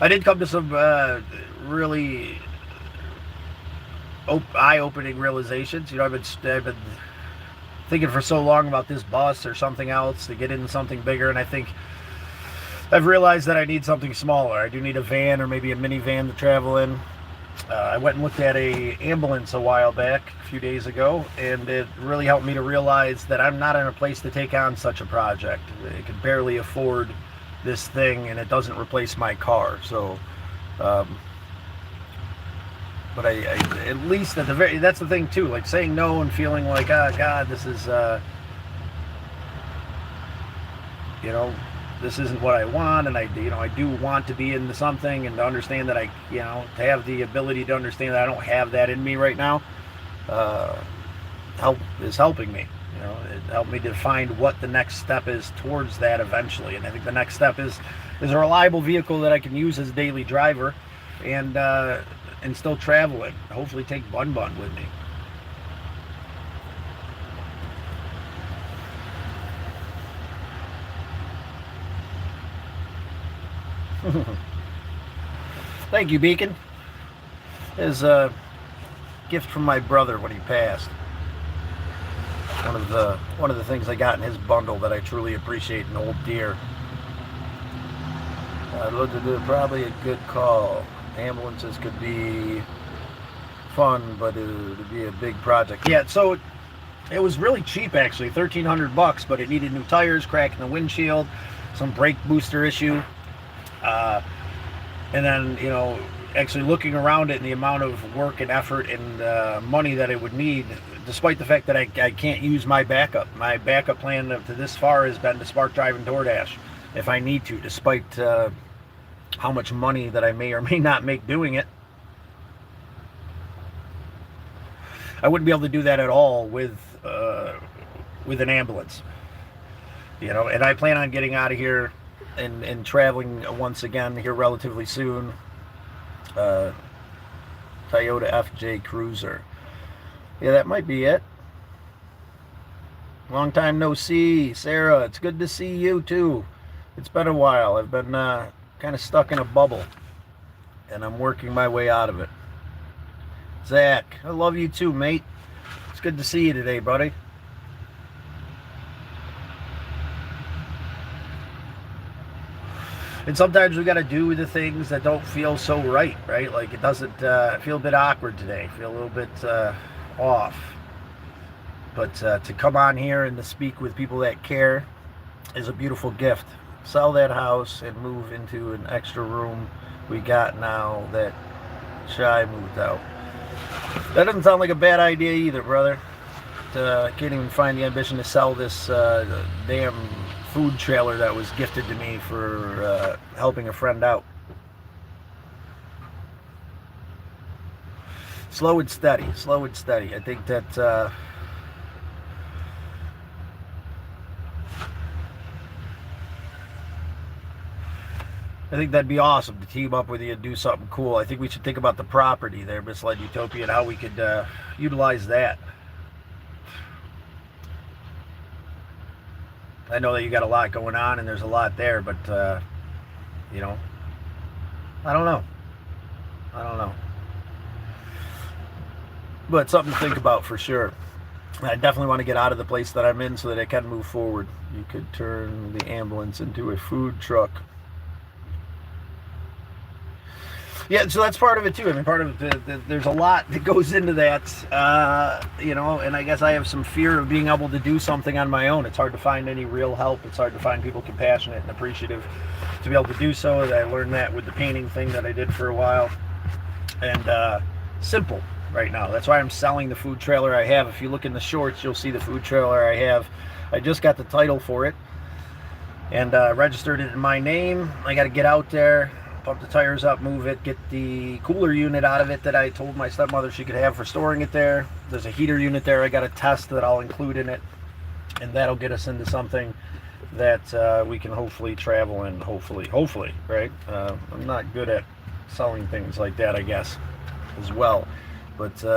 A: I did come to some really eye-opening realizations. You know, I've been thinking for so long about this bus or something else to get into something bigger, and I think I've realized that I need something smaller. I do need a van or maybe a minivan to travel in. I went and looked at a ambulance a while back, a few days ago, and it really helped me to realize that I'm not in a place to take on such a project. I can barely afford this thing, and it doesn't replace my car. So, but I at least at the very, that's the thing too, like saying no and feeling like, oh God, this is, you know, this isn't what I want, and I do want to be into something, and to understand that to have the ability to understand that I don't have that in me right now, is helping me. You know, it helped me to find what the next step is towards that eventually, and I think the next step is a reliable vehicle that I can use as a daily driver, and still travel it. Hopefully, take Bun Bun with me. Thank you, Beacon. Is a gift from my brother when he passed. One of the things I got in his bundle that I truly appreciate, an old deer. I'd love to do probably a good call. Ambulances could be fun, but it would be a big project. Yeah, so it was really cheap actually, $1,300, but it needed new tires, cracking the windshield, some brake booster issue. And then, actually looking around it and the amount of work and effort and money that it would need, despite the fact that I can't use my backup. My backup plan to this far has been to Spark Drive and DoorDash if I need to, despite how much money that I may or may not make doing it. I wouldn't be able to do that at all with an ambulance. And I plan on getting out of here and traveling once again here relatively soon. Toyota FJ Cruiser. Yeah, that might be it. Long time no see, Sarah. It's good to see you too. It's been a while. I've been kind of stuck in a bubble, and I'm working my way out of it. Zach, I love you too, mate. It's good to see you today, buddy. And sometimes we got to do the things that don't feel so right? Like it doesn't feel a bit awkward today. Feel a little bit off. But to come on here and to speak with people that care is a beautiful gift. Sell that house and move into an extra room we got now that Shy moved out. That doesn't sound like a bad idea either, brother. Can't even find the ambition to sell this damn food trailer that was gifted to me for helping a friend out. Slow and steady. I think that I think that'd be awesome to team up with you and do something cool. I think we should think about the property there, Misled Utopia, and how we could utilize that. I know that you got a lot going on and there's a lot there, but, I don't know. But something to think about for sure. I definitely want to get out of the place that I'm in so that I can move forward. You could turn the ambulance into a food truck. Yeah, so that's part of it too. I mean, part of there's a lot that goes into that, and I guess I have some fear of being able to do something on my own. It's hard to find any real help. It's hard to find people compassionate and appreciative to be able to do so. I learned that with the painting thing that I did for a while. And simple right now. That's why I'm selling the food trailer I have. If you look in the shorts, you'll see the food trailer I have. I just got the title for it and registered it in my name. I got to get out there, pump the tires up, move it, get the cooler unit out of it that I told my stepmother she could have for storing it there. There's a heater unit there I got to test that I'll include in it, and that'll get us into something that we can hopefully travel in, hopefully, right? I'm not good at selling things like that, I guess, as well. But get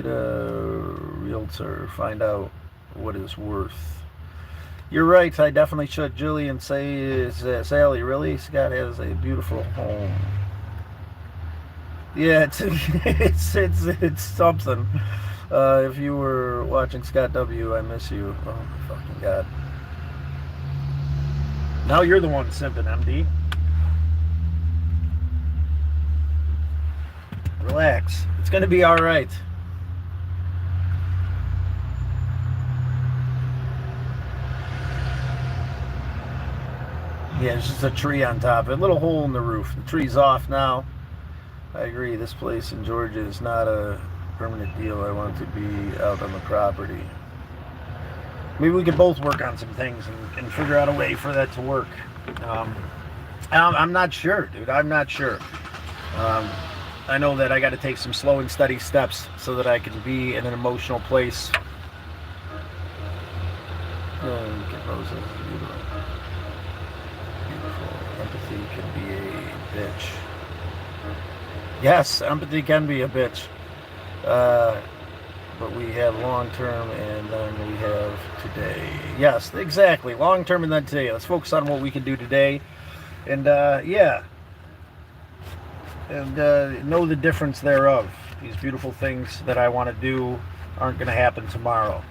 A: a realtor, find out what it's worth. You're right, I definitely should. Julian says, Sally, really? Scott has a beautiful home. Yeah, it's something. If you were watching Scott W, I miss you. Oh my fucking God. Now you're the one simping, MD. Relax. It's going to be all right. Yeah, it's just a tree on top. A little hole in the roof. The tree's off now. I agree. This place in Georgia is not a permanent deal. I want to be out on the property. Maybe we could both work on some things and figure out a way for that to work. I'm not sure, dude. I'm not sure. I know that I got to take some slow and steady steps so that I can be in an emotional place. Empathy can be a bitch. Yes, empathy can be a bitch. But we have long term and then we have today. Yes, exactly. Long term and then today. Let's focus on what we can do today. And yeah. And know the difference thereof. These beautiful things that I want to do aren't going to happen tomorrow.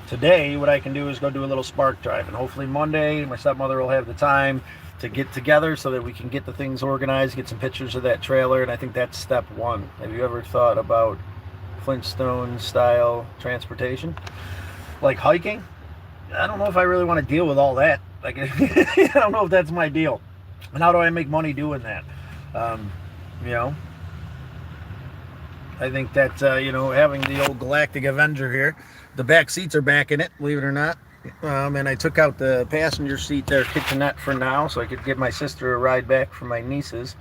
A: Today, what I can do is go do a little spark drive. And hopefully Monday, my stepmother will have the time to get together so that we can get the things organized, get some pictures of that trailer. And I think that's step one. Have you ever thought about Flintstone style transportation? Like hiking? I don't know if I really want to deal with all that. Like, I don't know if that's my deal. And how do I make money doing that? I think that, having the old Galactic Avenger here, the back seats are back in it, believe it or not. And I took out the passenger seat there, kitchenette for now, so I could give my sister a ride back from my nieces.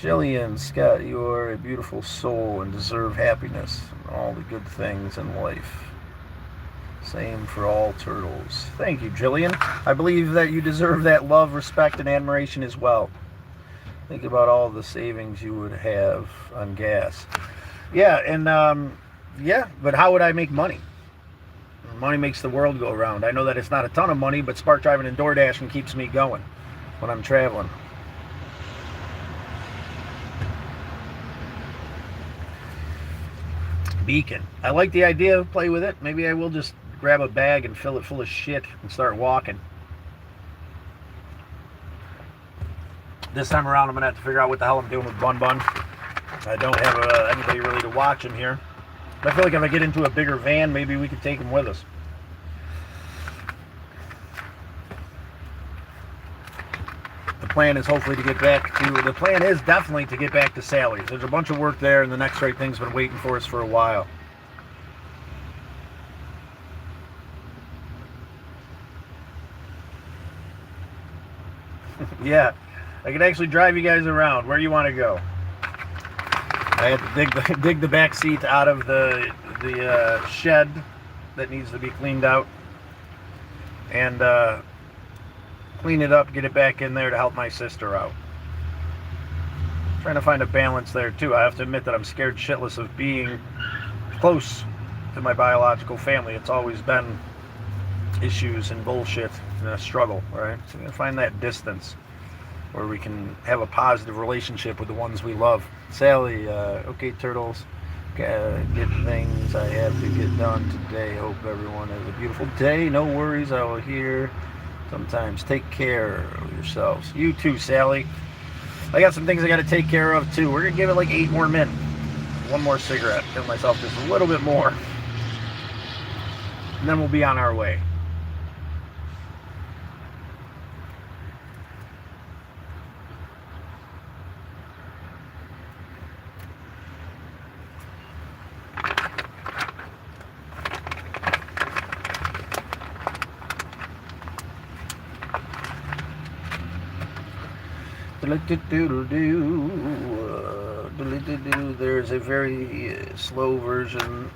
A: Jillian, Scott, you are a beautiful soul and deserve happiness and all the good things in life. Same for all turtles. Thank you, Jillian. I believe that you deserve that love, respect, and admiration as well. Think about all the savings you would have on gas. Yeah, and yeah, but how would I make money? Money makes the world go around. I know that it's not a ton of money, but Spark Driving and DoorDashing keeps me going when I'm traveling. Beacon. I like the idea. Play with it. Maybe I will just grab a bag and fill it full of shit and start walking. This time around, I'm going to have to figure out what the hell I'm doing with Bun Bun. I don't have anybody really to watch him here. But I feel like if I get into a bigger van, maybe we could take him with us. The plan is hopefully to get back to... The plan is definitely to get back to Sally's. There's a bunch of work there, and the next right thing's been waiting for us for a while. Yeah, I can actually drive you guys around. Where do you want to go? I had to dig the back seat out of the shed that needs to be cleaned out, and clean it up, get it back in there to help my sister out. Trying to find a balance there too. I have to admit that I'm scared shitless of being close to my biological family. It's always been issues and bullshit and a struggle, right? So I'm gonna find that distance where we can have a positive relationship with the ones we love. Sally, okay, turtles, get things I have to get done today. Hope everyone has a beautiful day. No worries, I will hear sometimes. Take care of yourselves. You too, Sally. I got some things I got to take care of too. We're gonna give it like 8 more minutes. One more cigarette. Give myself just a little bit more, and then we'll be on our way. There's a very slow version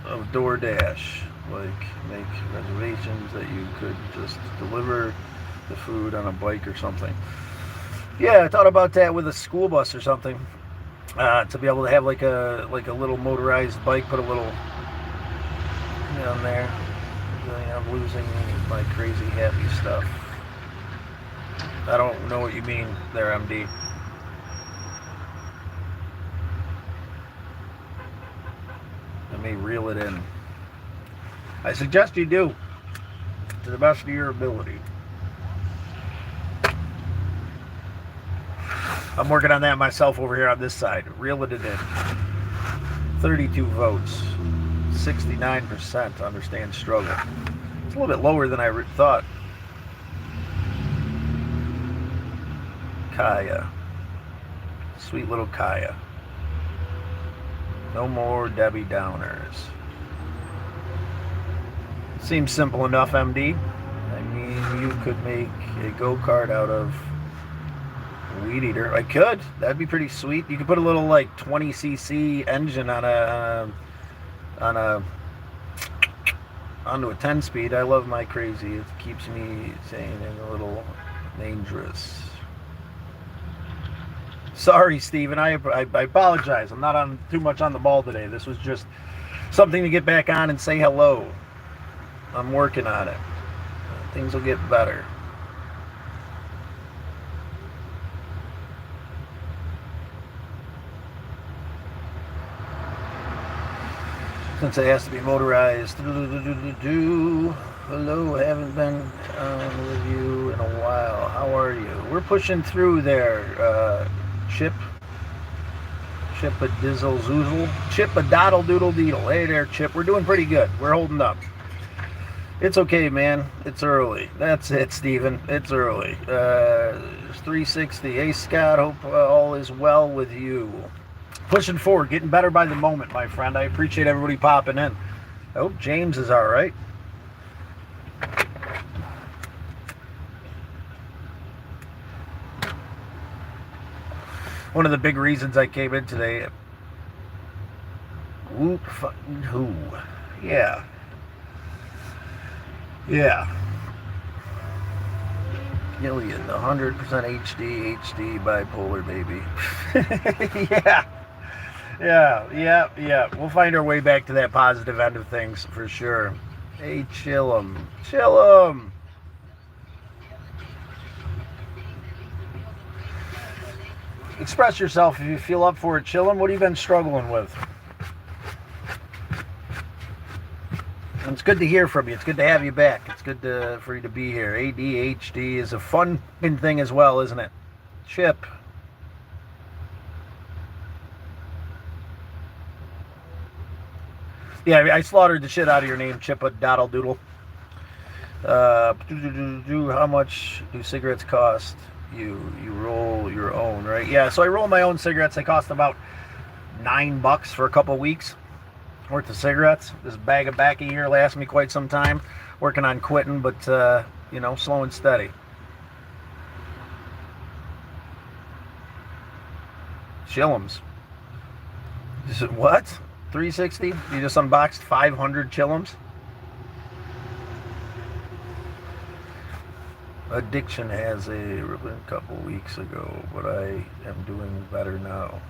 A: of DoorDash, like make reservations that you could just deliver the food on a bike or something. Yeah, I thought about that with a school bus or something, to be able to have like a little motorized bike, put a little on there. I'm losing my crazy happy stuff. I don't know what you mean there, MD. Let me reel it in. I suggest you do, to the best of your ability. I'm working on that myself over here on this side. Reel it in. 32 votes. 69% understand struggle. It's a little bit lower than I thought. Kaya. Sweet little Kaya. No more Debbie Downers. Seems simple enough, MD. I mean, you could make a go-kart out of Weed Eater. I could. That'd be pretty sweet. You could put a little like 20cc engine on onto a 10-speed. I love my crazy. It keeps me sane and a little dangerous. Sorry, Steven. I apologize. I'm not on too much on the ball today. This was just something to get back on and say hello. I'm working on it. Things will get better. Since it has to be motorized. Hello, haven't been on with you in a while. How are you? We're pushing through there, Chip a dizzle zoozle. Chip a doddle doodle deedle. Hey there, Chip. We're doing pretty good. We're holding up. It's okay, man. It's early. That's it, Steven. It's early. 360. Hey, Scott. Hope all is well with you. Pushing forward. Getting better by the moment, my friend. I appreciate everybody popping in. I hope James is all right. One of the big reasons I came in today. Whoop fucking who? Yeah. Yeah. Gillian, the 100% HD bipolar baby. Yeah. We'll find our way back to that positive end of things for sure. Hey, chill 'em. Express yourself if you feel up for it, chill 'em. What have you been struggling with? And it's good to hear from you. It's good to have you back. It's good for you to be here. ADHD is a fun thing as well, isn't it? Chip. Yeah, I slaughtered the shit out of your name, Chip a Doddle Doodle. How much do cigarettes cost? You roll your own, right? Yeah, so I roll my own cigarettes. They cost about $9 for a couple weeks worth of cigarettes. This bag of back a year lasts me quite some time. Working on quitting, but slow and steady. Chillums. What? 360? You just unboxed 500 chillums? Addiction has a couple weeks ago, but I am doing better now.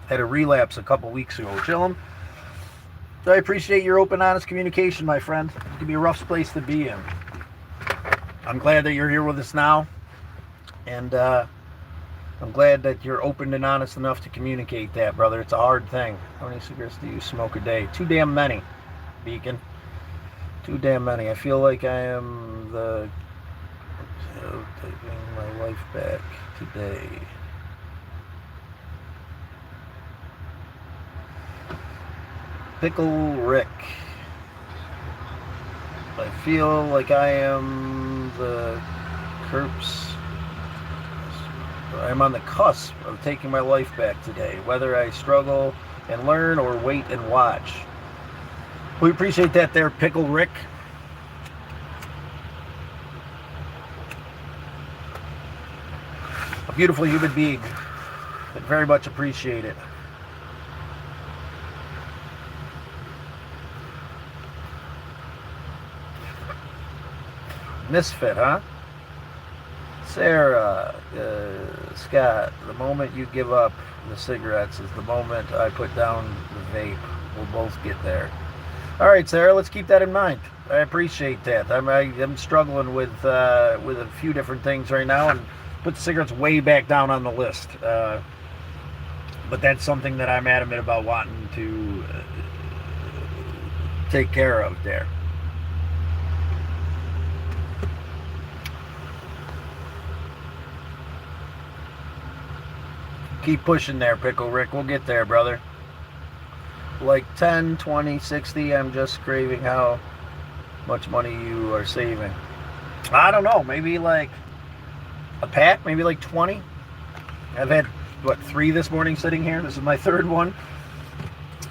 A: Had a relapse a couple weeks ago. Chillum, I appreciate your open, honest communication, my friend. It can be a rough place to be in. I'm glad that you're here with us now, and I'm glad that you're open and honest enough to communicate that, brother. It's a hard thing. How many cigarettes do you smoke a day? Too damn many, Beacon. Too damn many. I feel like I am taking my life back today. Pickle Rick. I feel like I am I'm on the cusp of taking my life back today, whether I struggle and learn or wait and watch. We appreciate that there, Pickle Rick. A beautiful human being. I very much appreciate it. Misfit, huh? Sarah, Scott, the moment you give up the cigarettes is the moment I put down the vape. We'll both get there. All right, Sarah, let's keep that in mind. I appreciate that. I'm struggling with a few different things right now, and put the cigarettes way back down on the list. But that's something that I'm adamant about wanting to take care of there. Keep pushing there, Pickle Rick. We'll get there, brother. Like 10, 20, 60, I'm just craving how much money you are saving. I don't know. Maybe like a pack, maybe like 20. I've had, 3 this morning sitting here. This is my third one.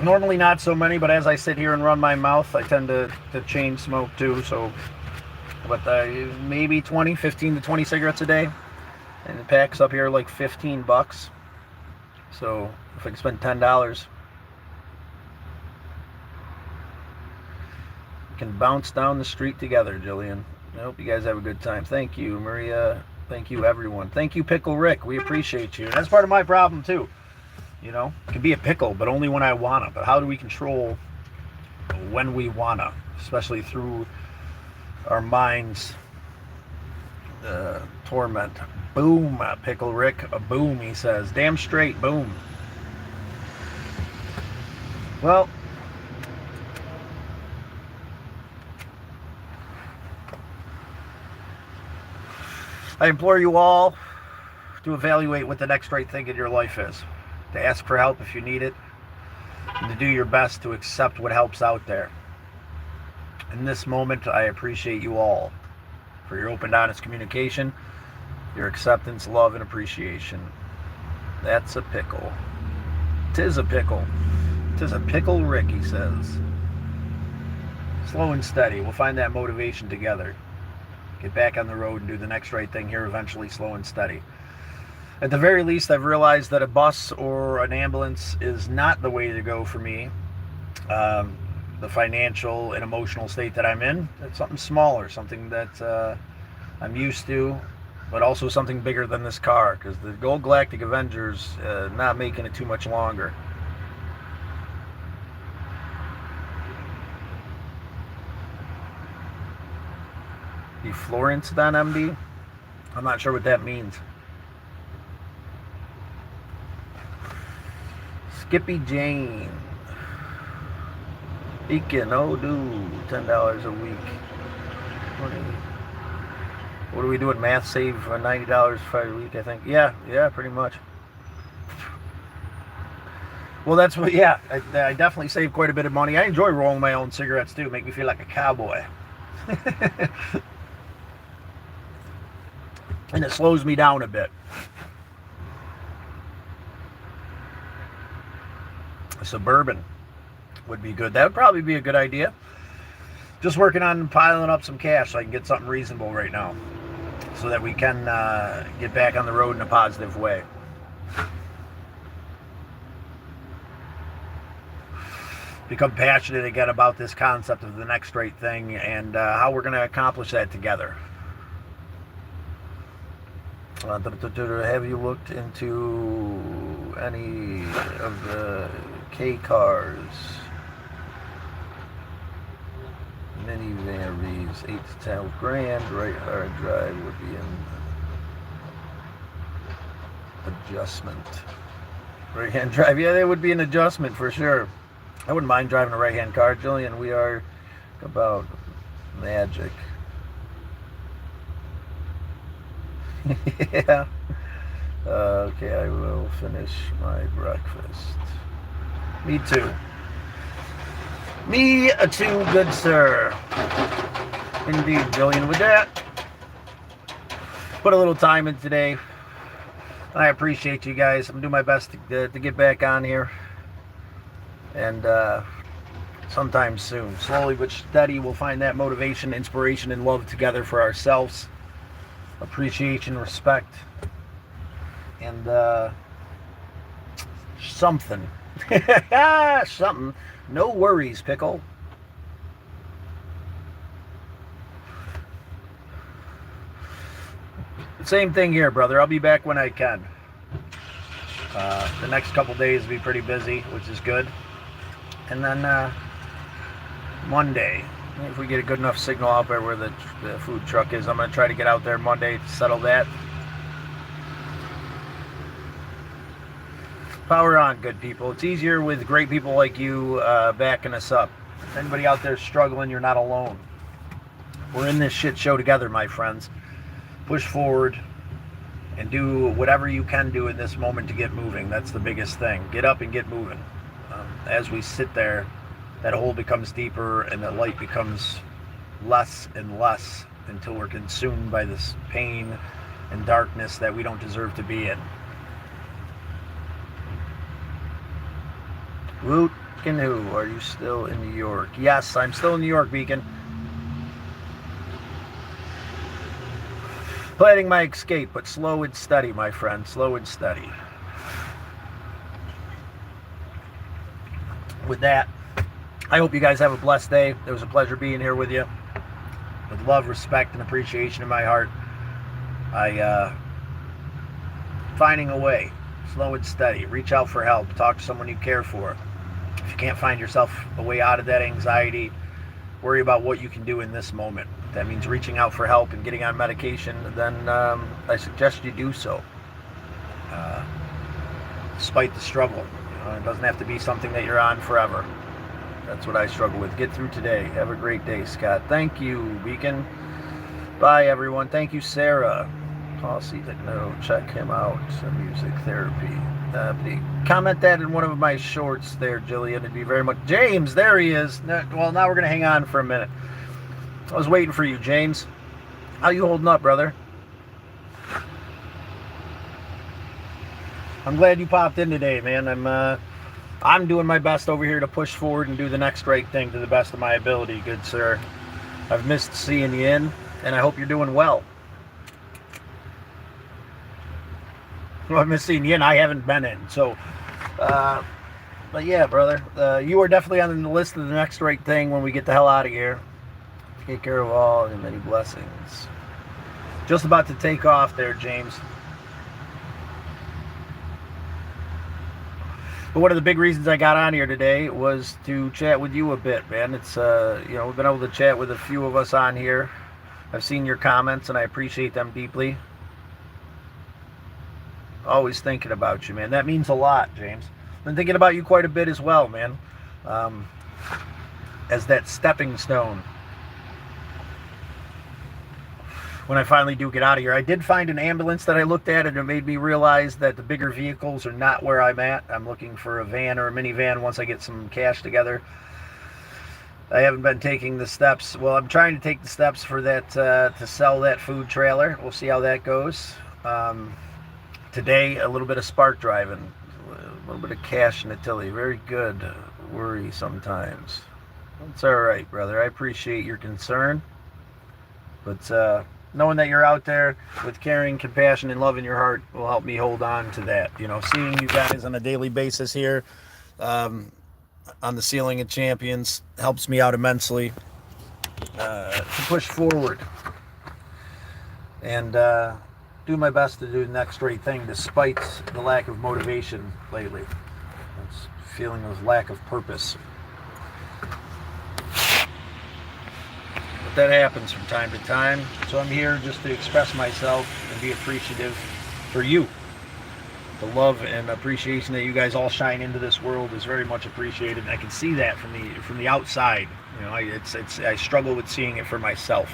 A: Normally not so many, but as I sit here and run my mouth, I tend to chain smoke too. So, but maybe 15 to 20 cigarettes a day. And the pack's up here like $15. So if I can spend $10, we can bounce down the street together, Jillian. I hope you guys have a good time. Thank you, Maria. Thank you, everyone. Thank you, Pickle Rick. We appreciate you. That's part of my problem too. It can be a pickle, but only when I wanna. But how do we control when we wanna, especially through our minds' torment? Boom, Pickle Rick. A boom, he says. Damn straight, boom. Well, I implore you all to evaluate what the next right thing in your life is. To ask for help if you need it. And to do your best to accept what helps out there. In this moment, I appreciate you all for your open, honest communication, your acceptance, love, and appreciation. That's a pickle. 'Tis a pickle. 'Tis a pickle, Rick, he says. Slow and steady. We'll find that motivation together. get back on the road and do the next right thing here eventually, slow and steady. At the very least, I've realized that a bus or an ambulance is not the way to go for me. The financial and emotional state that I'm in, it's something smaller, something that I'm used to, but also something bigger than this car, because the Gold Galactic Avengers not making it too much longer. The Florence Don MD? I'm not sure what that means. Skippy Jane. Beacon, oh dude, $10 a week. What do we do at Math Save $90 for a week, I think? Yeah, pretty much. Well, that's what, yeah, I definitely save quite a bit of money. I enjoy rolling my own cigarettes too, make me feel like a cowboy. And it slows me down a bit. A Suburban would be good. That would probably be a good idea. Just working on piling up some cash so I can get something reasonable right now, so that we can get back on the road in a positive way. Become passionate again about this concept of the next right thing and how we're going to accomplish that together. Have you looked into any of the K cars? Minivan Reeves, 8 to 10 grand, right hard drive would be an adjustment. Right hand drive, yeah, that would be an adjustment for sure. I wouldn't mind driving a right hand car, Jillian. We are about magic. Yeah. Okay, I will finish my breakfast. Me too. Me too, good sir. Indeed, Jillian. With that, put a little time in today. I appreciate you guys. I'm doing my best to get back on here. And sometime soon. Slowly but steady, we'll find that motivation, inspiration, and love together for ourselves. Appreciation, respect, and something. Something. No worries, Pickle. Same thing here, brother. I'll be back when I can. The next couple days will be pretty busy, which is good. And then Monday, if we get a good enough signal out there where the food truck is, I'm going to try to get out there Monday to settle that. Power on, good people. It's easier with great people like you backing us up. If anybody out there struggling, you're not alone. We're in this shit show together, my friends. Push forward and do whatever you can do in this moment to get moving. That's the biggest thing. Get up and get moving. As we sit there, that hole becomes deeper and the light becomes less and less until we're consumed by this pain and darkness that we don't deserve to be in. Woot Canoe, are you still in New York? Yes, I'm still in New York, Beacon. Planning my escape, but slow and steady, my friend. Slow and steady. With that, I hope you guys have a blessed day. It was a pleasure being here with you. With love, respect, and appreciation in my heart. Finding a way. Slow and steady. Reach out for help. Talk to someone you care for. If you can't find yourself a way out of that anxiety, worry about what you can do in this moment. If that means reaching out for help and getting on medication, then I suggest you do so. Despite the struggle. It doesn't have to be something that you're on forever. That's what I struggle with. Get through today. Have a great day, Scott. Thank you, Beacon. Bye, everyone. Thank you, Sarah. Policy that no, check him out. Music therapy. Comment that in one of my shorts there, Jillian. It'd be very much. James, there he is. Well, now we're going to hang on for a minute. I was waiting for you, James. How you holding up, brother? I'm glad you popped in today, man. I'm doing my best over here to push forward and do the next right thing to the best of my ability, good sir. I've missed seeing you in. and I hope you're doing well. Well, I'm missing you, and I haven't been in. So, but yeah, brother, you are definitely on the list of the next right thing when we get the hell out of here. Take care of all and many blessings. Just about to take off there, James. But one of the big reasons I got on here today was to chat with you a bit, man. It's, we've been able to chat with a few of us on here. I've seen your comments, and I appreciate them deeply. Always thinking about you, man. That means a lot, James. Been thinking about you quite a bit as well, man. As that stepping stone. When I finally do get out of here. I did find an ambulance that I looked at, and it made me realize that the bigger vehicles are not where I'm at. I'm looking for a van or a minivan once I get some cash together. I haven't been taking the steps. Well, I'm trying to take the steps for that, to sell that food trailer. We'll see how that goes. Today, a little bit of spark driving, a little bit of cash in the tilly. Very good worry sometimes. It's all right, brother. I appreciate your concern. But knowing that you're out there with caring, compassion, and love in your heart will help me hold on to that. You know, seeing you guys on a daily basis here on the Ceiling of Champions helps me out immensely to push forward and do my best to do the next right thing despite the lack of motivation lately. It's a feeling of lack of purpose. That happens from time to time, so I'm here just to express myself and be appreciative for you. The love and appreciation that you guys all shine into this world is very much appreciated, and I can see that from the outside. You know, I struggle with seeing it for myself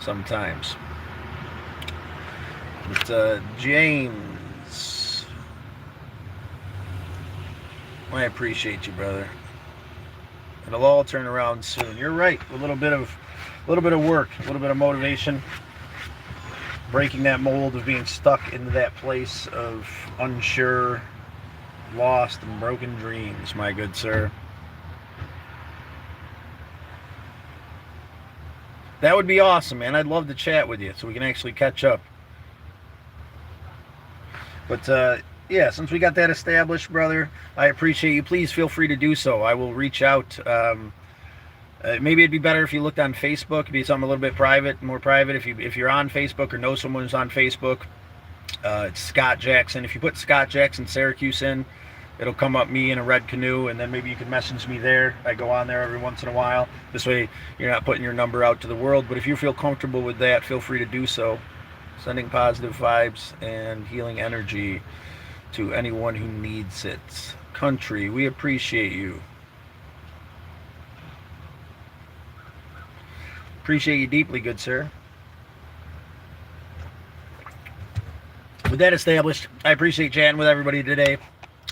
A: sometimes. But James, I appreciate you, brother. It'll all turn around soon. You're right. A little bit of work, a little bit of motivation, breaking that mold of being stuck into that place of unsure, lost, and broken dreams, my good sir. That would be awesome, man. I'd love to chat with you so we can actually catch up. But yeah, since we got that established, brother, I appreciate you. Please feel free to do so. I will reach out. Maybe it'd be better if you looked on Facebook. It'd be something a little bit private, more private. If you're on Facebook or know someone who's on Facebook, it's Scott Jackson. If you put Scott Jackson Syracuse in, it'll come up me in a red canoe, and then maybe you can message me there. I go on there every once in a while. This way you're not putting your number out to the world. But if you feel comfortable with that, feel free to do so. Sending positive vibes and healing energy to anyone who needs it. Country, we appreciate you. Appreciate you deeply, good sir. With that established, I appreciate chatting with everybody today.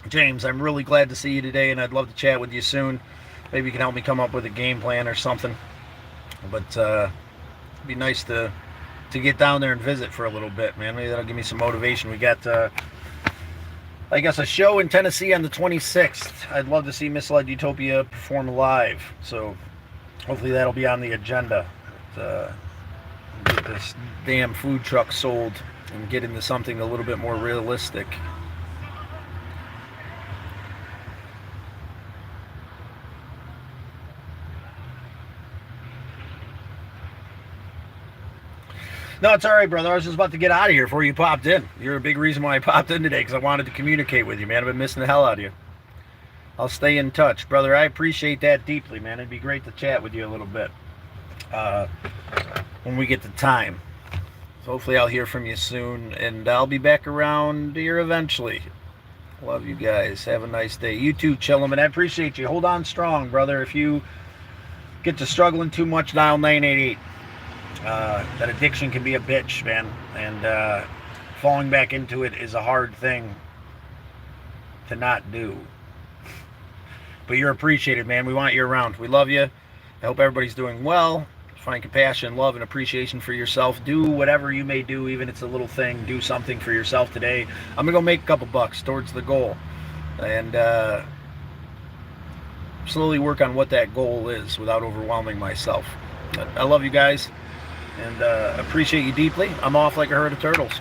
A: James, I'm really glad to see you today, and I'd love to chat with you soon. Maybe you can help me come up with a game plan or something. But it'd be nice to get down there and visit for a little bit, man. Maybe that'll give me some motivation. We got I guess a show in Tennessee on the 26th. I'd love to see Miss Led Utopia perform live, so hopefully that'll be on the agenda. Get this damn food truck sold and get into something a little bit more realistic. No, it's all right, brother. I was just about to get out of here before you popped in. You're a big reason why I popped in today, because I wanted to communicate with you, man. I've been missing the hell out of you. I'll stay in touch, brother. I appreciate that deeply, man. It'd be great to chat with you a little bit when we get the time. So hopefully I'll hear from you soon, and I'll be back around here eventually. Love you guys. Have a nice day. You too, Chillaman. I appreciate you. Hold on strong, brother. If you get to struggling too much, dial 988. That addiction can be a bitch, man, and falling back into it is a hard thing to not do. But you're appreciated, man. We want you around. We love you. I hope everybody's doing well. Find compassion, love, and appreciation for yourself. Do whatever you may do, even if it's a little thing. Do something for yourself today. I'm gonna go make a couple bucks towards the goal, and slowly work on what that goal is without overwhelming myself. But I love you guys. and appreciate you deeply. I'm off like a herd of turtles.